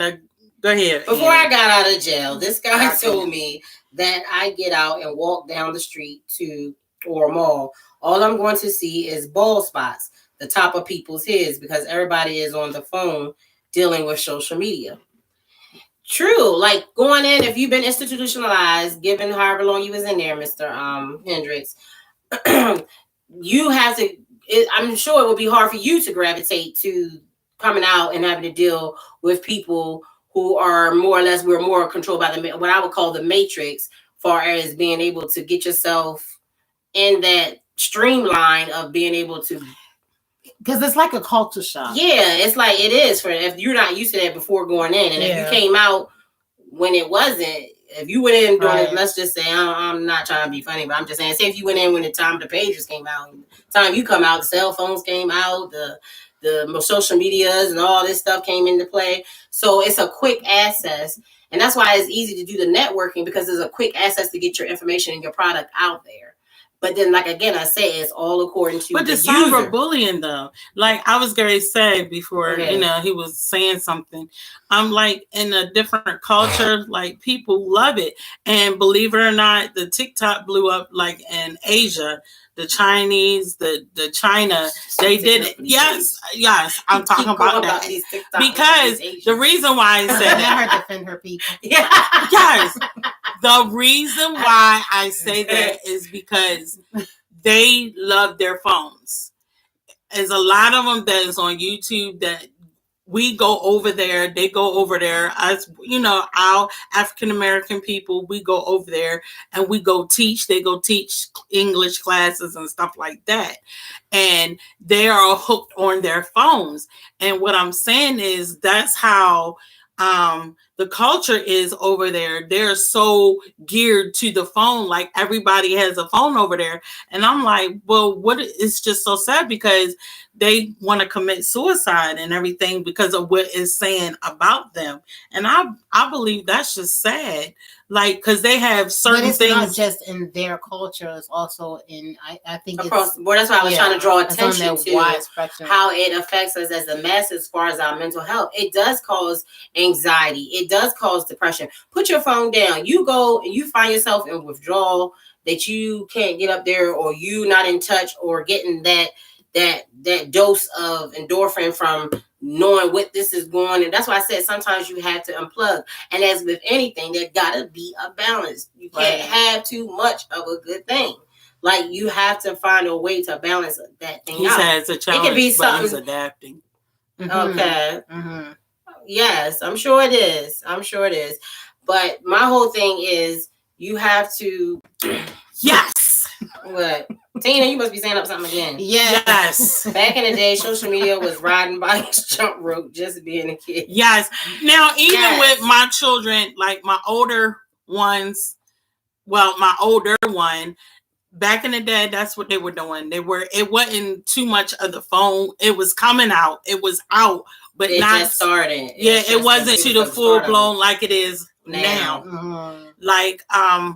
out of jail, this guy told me that I get out and walk down the street to or a mall, all I'm going to see is bald spots, the top of people's heads, because everybody is on the phone dealing with social media. True, like going in, if you've been institutionalized, given however long you was in there, Mr. Hendricks, you have to. I'm sure it would be hard for you to gravitate to coming out and having to deal with people who are more or less, we're more controlled by the what I would call the matrix, far as being able to get yourself in that streamline of being able to, because it's like a culture shock. Yeah, it's like it is for if you're not used to that before going in, and if you came out when it wasn't, if you went in during it, let's just say I'm not trying to be funny, but I'm just saying, say if you went in when the time the pages came out, and the time you come out, the cell phones came out, the social medias and all this stuff came into play. So it's a quick access, and that's why it's easy to do the networking, because there's a quick access to get your information and your product out there. But then, like again, I say it's all according to. But the cyberbullying, though, like I was going to say before, he was saying something. I'm like, in a different culture, like people love it, and believe it or not, the TikTok blew up like in Asia. The Chinese, the China, they did it. Yes, I'm talking about that because the reason why I said that, her defend her people. Yes, the reason why I say that is because they love their phones. There's a lot of them that is on YouTube that we go over there, they go over there. Us, our African American people, we go over there and we go teach. They go teach English classes and stuff like that. And they are hooked on their phones. And what I'm saying is that's how the culture is over there. They're so geared to the phone, like everybody has a phone over there. And I'm like, well, it's just so sad because they want to commit suicide and everything because of what it's saying about them. And I believe that's just sad. Like, because they have certain things. But it's not just in their culture. It's also in, I think across the board. That's why I was trying to draw attention to how it affects us as a mass as far as our mental health. It does cause anxiety. It does cause depression. Put your phone down. You go and you find yourself in withdrawal, that you can't get up there, or you not in touch, or getting that dose of endorphin from knowing what this is going. And that's why I said sometimes you have to unplug. And as with anything, there gotta be a balance. You can't have too much of a good thing. Like, you have to find a way to balance that thing out. He says it's a challenge, it could be but he's adapting. Okay. Mm-hmm. Yes, I'm sure it is. But my whole thing is you have to. Yes. What? Tina, you must be saying up something again. Yes. Back in the day, social media was riding bikes, jump rope, just being a kid. Yes. Now, even with my children, like my older ones, my older one, back in the day, that's what they were doing. It wasn't too much of the phone. It was coming out. It was out, but it not just started. It wasn't to the full blown like it is now. Mm-hmm. Like I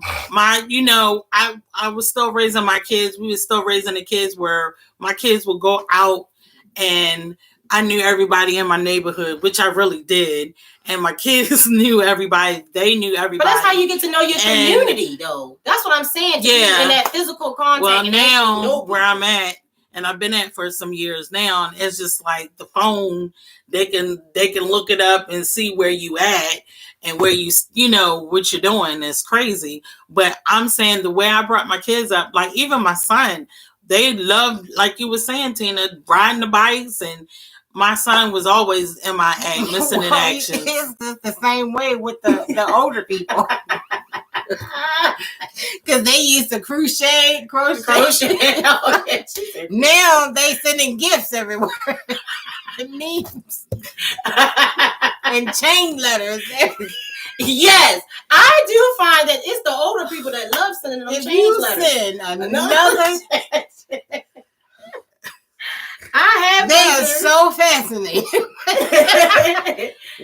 was still raising my kids. We were still raising the kids where my kids would go out and I knew everybody in my neighborhood, which I really did. And my kids knew everybody. They knew everybody. But that's how you get to know your community, though. That's what I'm saying. In that physical contact. Well, now where I'm at, and I've been at for some years now, and it's just like the phone. They can look it up and see where you at and where what you're doing. Is crazy. But I'm saying the way I brought my kids up, like even my son, they love, like you were saying, Tina, riding the bikes, and my son was always MIA, missing in action. It's the same way with the older people. Because they used to crochet. Now they sending gifts everywhere. Memes. And chain letters. Yes, I do find that it's the older people that love sending them chain letters. Send another They are so fascinating.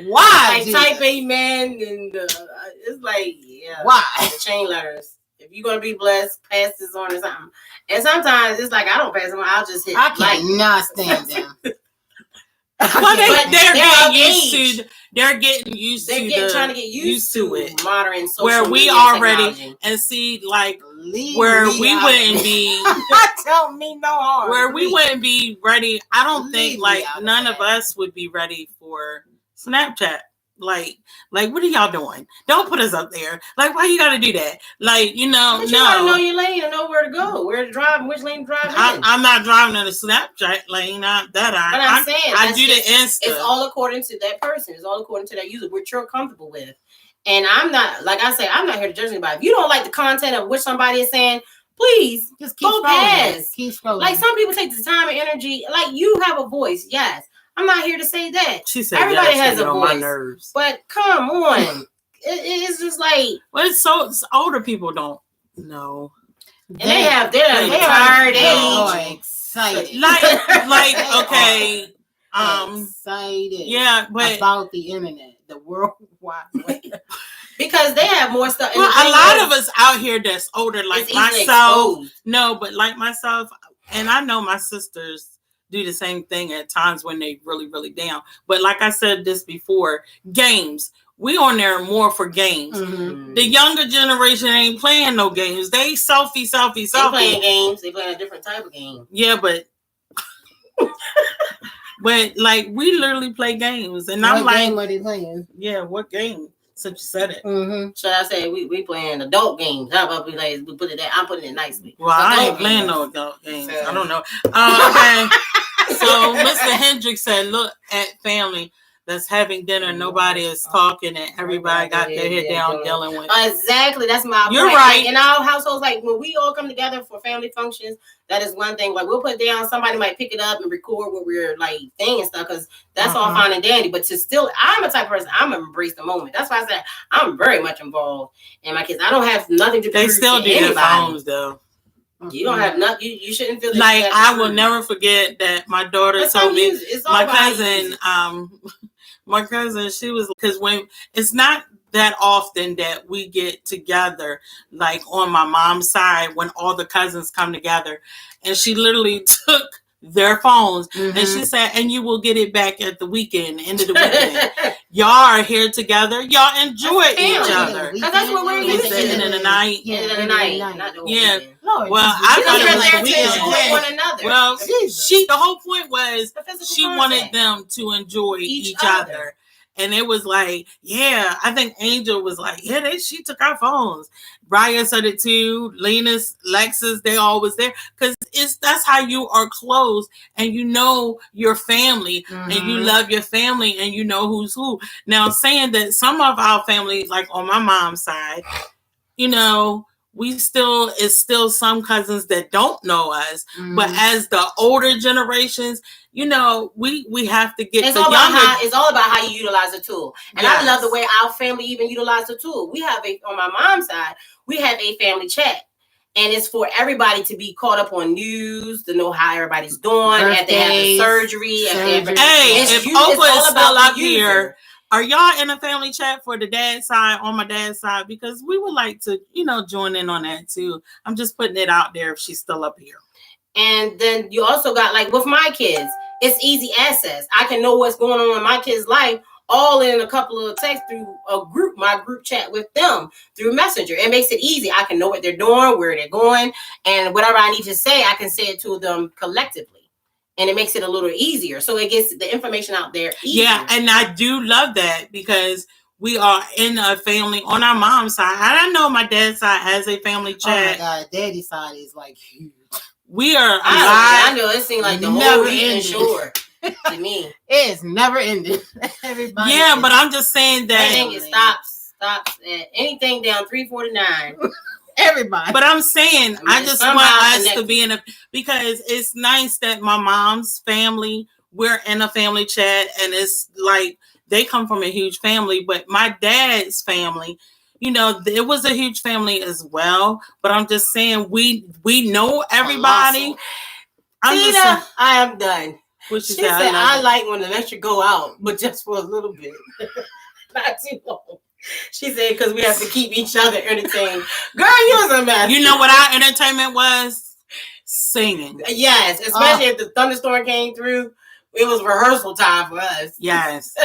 Why? Like type amen, and it's like, why? The chain letters. If you're gonna be blessed, pass this on or something. And sometimes it's like I don't pass them on. I'll just hit. I cannot stand them. Well, they're getting trying to get used to it. Modern social where we media already technology. and see like where we wouldn't be. Tell me no harm. Where we wouldn't be ready. I don't think like none of us would be ready for Snapchat. Like what are y'all doing? Don't put us up there. Like, why you gotta do that? Like, but you gotta know your lane and know where to go, where to drive, and which lane to drive in. I'm not driving in a Snapchat lane. Not that But I'm saying I do the Insta. It's all according to that person. It's all according to that user, which you're comfortable with. And I'm not, like I say, I'm not here to judge anybody. If you don't like the content of what somebody is saying, please just keep go past. Keep scrolling. Like some people take the time and energy. Like you have a voice, yes. I'm not here to say that. She said everybody yes, has a voice. On my nerves. But come on, it's just like. Well, it's older people don't know. And they're tired age. Excited. Like okay. Excited. Yeah, but about the internet, the World Wide Web. Because they have more stuff. Well, a lot of us out here that's older, like myself. Exposed. No, but like myself, and I know my sisters do the same thing at times when they really, really down. But like I said this before, games. We on there more for games. Mm-hmm. The younger generation ain't playing no games. They selfie. They playing games. They playing a different type of game. Yeah, but but like we literally play games, and what I'm like, game are they playing? Yeah, what game? Since you said it. Mm-hmm. Should I say we playing adult games? How about we put it that? I'm putting it nicely. Well, I ain't playing no adult games. So. I don't know. Okay. So Mr. Hendricks said, "Look at family that's having dinner. Nobody is talking, and everybody got their head down dealing with." Exactly. That's my point. You're right. Like in our households, like when we all come together for family functions, that is one thing. Like we'll put down, somebody might pick it up and record what we're like saying and stuff, because that's all fine and dandy. But I'm a type of person, I'm gonna embrace the moment. That's why I said I'm very much involved in my kids. I don't have nothing to. They still do their phones though. You don't have nothing. You shouldn't feel like I will never forget that my daughter told me. My cousin, she was, because when it's not that often that we get together, like on my mom's side, when all the cousins come together, and she literally took their phones and she said, and you will get it back at the weekend, end of the weekend. Y'all are here together. Y'all enjoy each other. That's what we're used to. End of the night. End of the night. Not the yeah. Lord, well, I thought it was enjoy one another. Well, the whole point was she wanted them to enjoy each other. And it was like, yeah, I think Angel was like, yeah, she took our phones. Brian said it too. Lena's, Lexus, they all was there. Because that's how you are close and you know your family and you love your family and you know who's who. Now, saying that some of our family, like on my mom's side, you know, it's still some cousins that don't know us. But as the older generations, you know, we have to get it's all about how you utilize the tool. And I love the way our family even utilize the tool. We have on my mom's side, we have a family chat. And it's for everybody to be caught up on news, to know how everybody's doing, if they have a surgery. If Oprah is still up here, are y'all in a family chat for the dad's side, on my dad's side? Because we would like to, you know, join in on that too. I'm just putting it out there if she's still up here. And then you also got, like with my kids, it's easy access. I can know what's going on in my kids' life all in a couple of texts through my group chat with them through Messenger. It makes it easy. I can know what they're doing, where they're going, and whatever I need to say, I can say it to them collectively. And it makes it a little easier. So it gets the information out there easier. Yeah, and I do love that because we are in a family on our mom's side. I know my dad's side has a family chat. Oh my God, daddy's side is like huge. We are alive. I know it seems like the whole weekend short to me. It's never ended. Everybody. Yeah, but I'm just saying that I think it stops at anything down 349. Everybody. But I'm saying, I just want us to be because it's nice that my mom's family, we're in a family chat, and it's like they come from a huge family, but my dad's family, you know, it was a huge family as well. But I'm just saying, we know everybody. Tina, I am done. She said, I like when the lecture go out, but just for a little bit. Not too long. She said, because we have to keep each other entertained. Girl, you was a mess. You know what our entertainment was? Singing. Yes, especially if the thunderstorm came through. It was rehearsal time for us. Yes.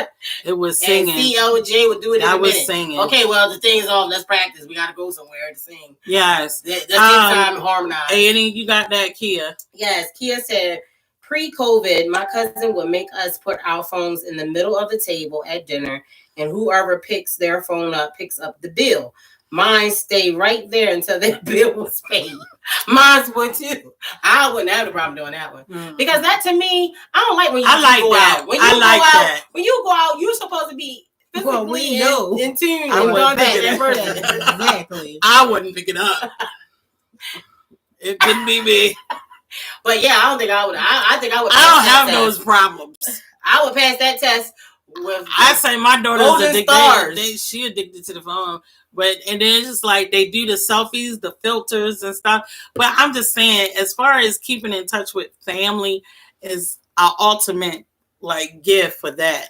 It was singing. And COJ would do it in a minute. Singing. Okay, well, the thing's off. Let's practice. We got to go somewhere to sing. Yes. Let's take time to harmonize. Annie, you got that, Kia? Yes. Kia said, pre-COVID, my cousin would make us put our phones in the middle of the table at dinner, and whoever picks their phone up picks up the bill. Mine stayed right there until their bill was paid. Mine would too. I wouldn't have a problem doing that one. Because that, to me, I don't like when you go out. When you go out, you're supposed to be physically in tune. I wouldn't pick it up. Exactly. I wouldn't pick it up. It couldn't be me. But yeah, I don't think I would. I think I would. I don't have those problems. I would pass that test. I say my daughter's addicted. She addicted to the phone. And then it's just like they do the selfies, the filters and stuff. But I'm just saying, as far as keeping in touch with family is our ultimate gift for that.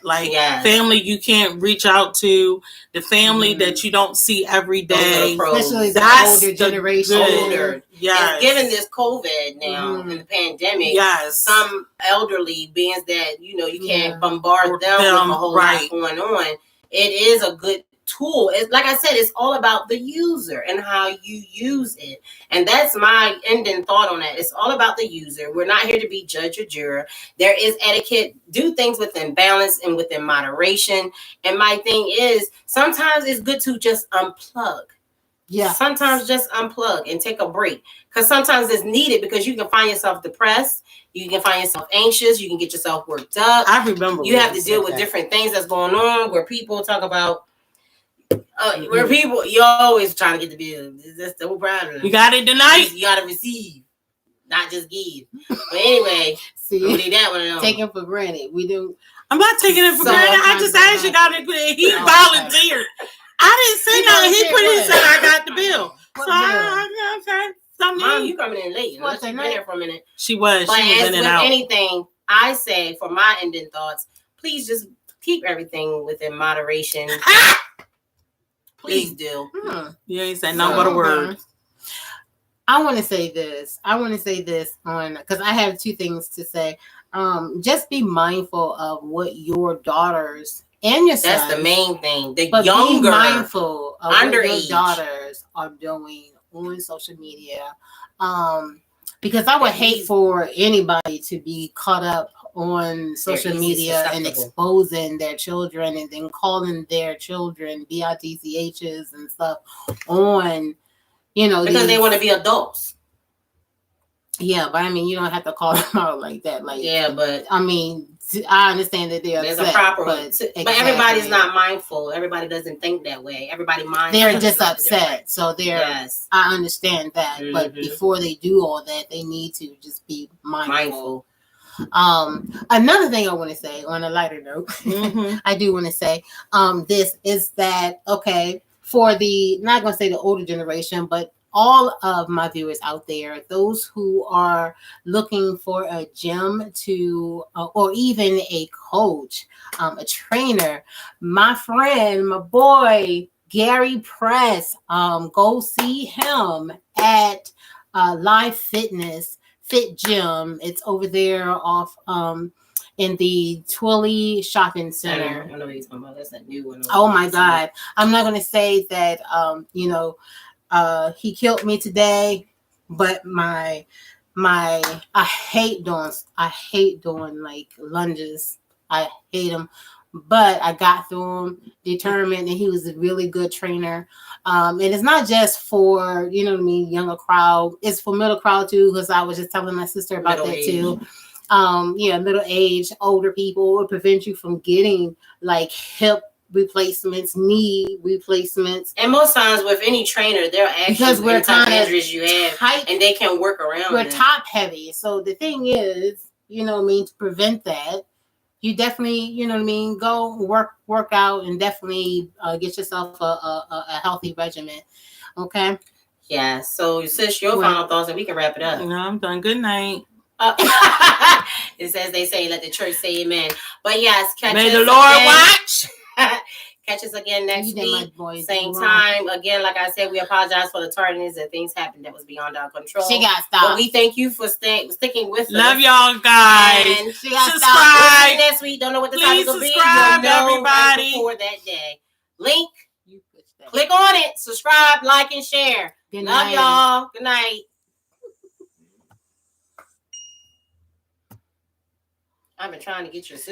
Family you can't reach out to, the family that you don't see every day. Especially the older generation. Yes. Given this COVID now and the pandemic, some elderly beings that you can't bombard them with a whole lot going on. It is a good tool. It's like I said, it's all about the user and how you use it. And that's my ending thought on that. It's all about the user. We're not here to be judge or juror. There is etiquette. Do things within balance and within moderation. And my thing is, sometimes it's good to just unplug. Yeah. Sometimes just unplug and take a break. Because sometimes it's needed, because you can find yourself depressed. You can find yourself anxious. You can get yourself worked up. I remember. You have to deal with different things that's going on, where people talk about where people, you're always trying to get the bill. That's the whole problem. You got it tonight? You got to receive, not just give. But anyway, see, that one taken for granted. We do. I'm not taking it for granted. I just actually got it. He volunteered. I didn't say nothing. He said I got the bill. So I Mom, you coming in late. Let's been here for a minute. She was. But she was as in and with out. anything, I say for my ending thoughts, please just keep everything within moderation. Please do. You ain't saying no but a word. I want to say this. Because I have two things to say. Just be mindful of what your daughters and your sons. That's the main thing. The but younger, be mindful of what your underage daughters are doing on social media. Because I would hate for anybody to be caught up on social media and exposing their children and then calling their children BITCHs and stuff on, because they want to be adults. Yeah, but I mean, you don't have to call them out like that. But I mean, I understand that there's a proper, but everybody's not mindful. Everybody doesn't think that way. Everybody minds. They're just upset, so they're. Yes. I understand that, but before they do all that, they need to just be mindful. Another thing I want to say on a lighter note, I do want to say, this is that for the, not going to say the older generation, but all of my viewers out there, those who are looking for a gym to, or even a coach, a trainer, my friend, my boy, Gary Press, go see him at Live Fit Gym. It's over there off in the Twilly Shopping Center. I know what you're talking about. That's a new one. Oh my God. I'm not gonna say that he killed me today, but I hate doing like lunges. I hate them. But I got through him, determined, and he was a really good trainer. And it's not just for, younger crowd. It's for middle crowd too, because I was just telling my sister about middle that age. Too. Middle age, older people. Would prevent you from getting like hip replacements, knee replacements. And most times with any trainer, they're actually because we're kind of injuries you have, tight, and they can work around. We're top heavy. So the thing is, to prevent that, you definitely, go work out and definitely get yourself a healthy regimen. Okay. Yeah. So sis, your final thoughts, and we can wrap it up. No, I'm done. Good night. It says, they say, let the church say amen. But yes, may the Lord watch. Catch us again next You did my week. boy Same wrong. time. Again, like I said, we apologize for the tardiness that things happened that was beyond our control. She got stopped. But we thank you for sticking with us. Love y'all guys. And She got subscribe. stopped. We'll see you next week. Don't know what the topic will be. You'll know everybody. right before that day. Link. Click on it. Subscribe, like, and share. Good Love night. y'all. Good night. I've been trying to get your sister.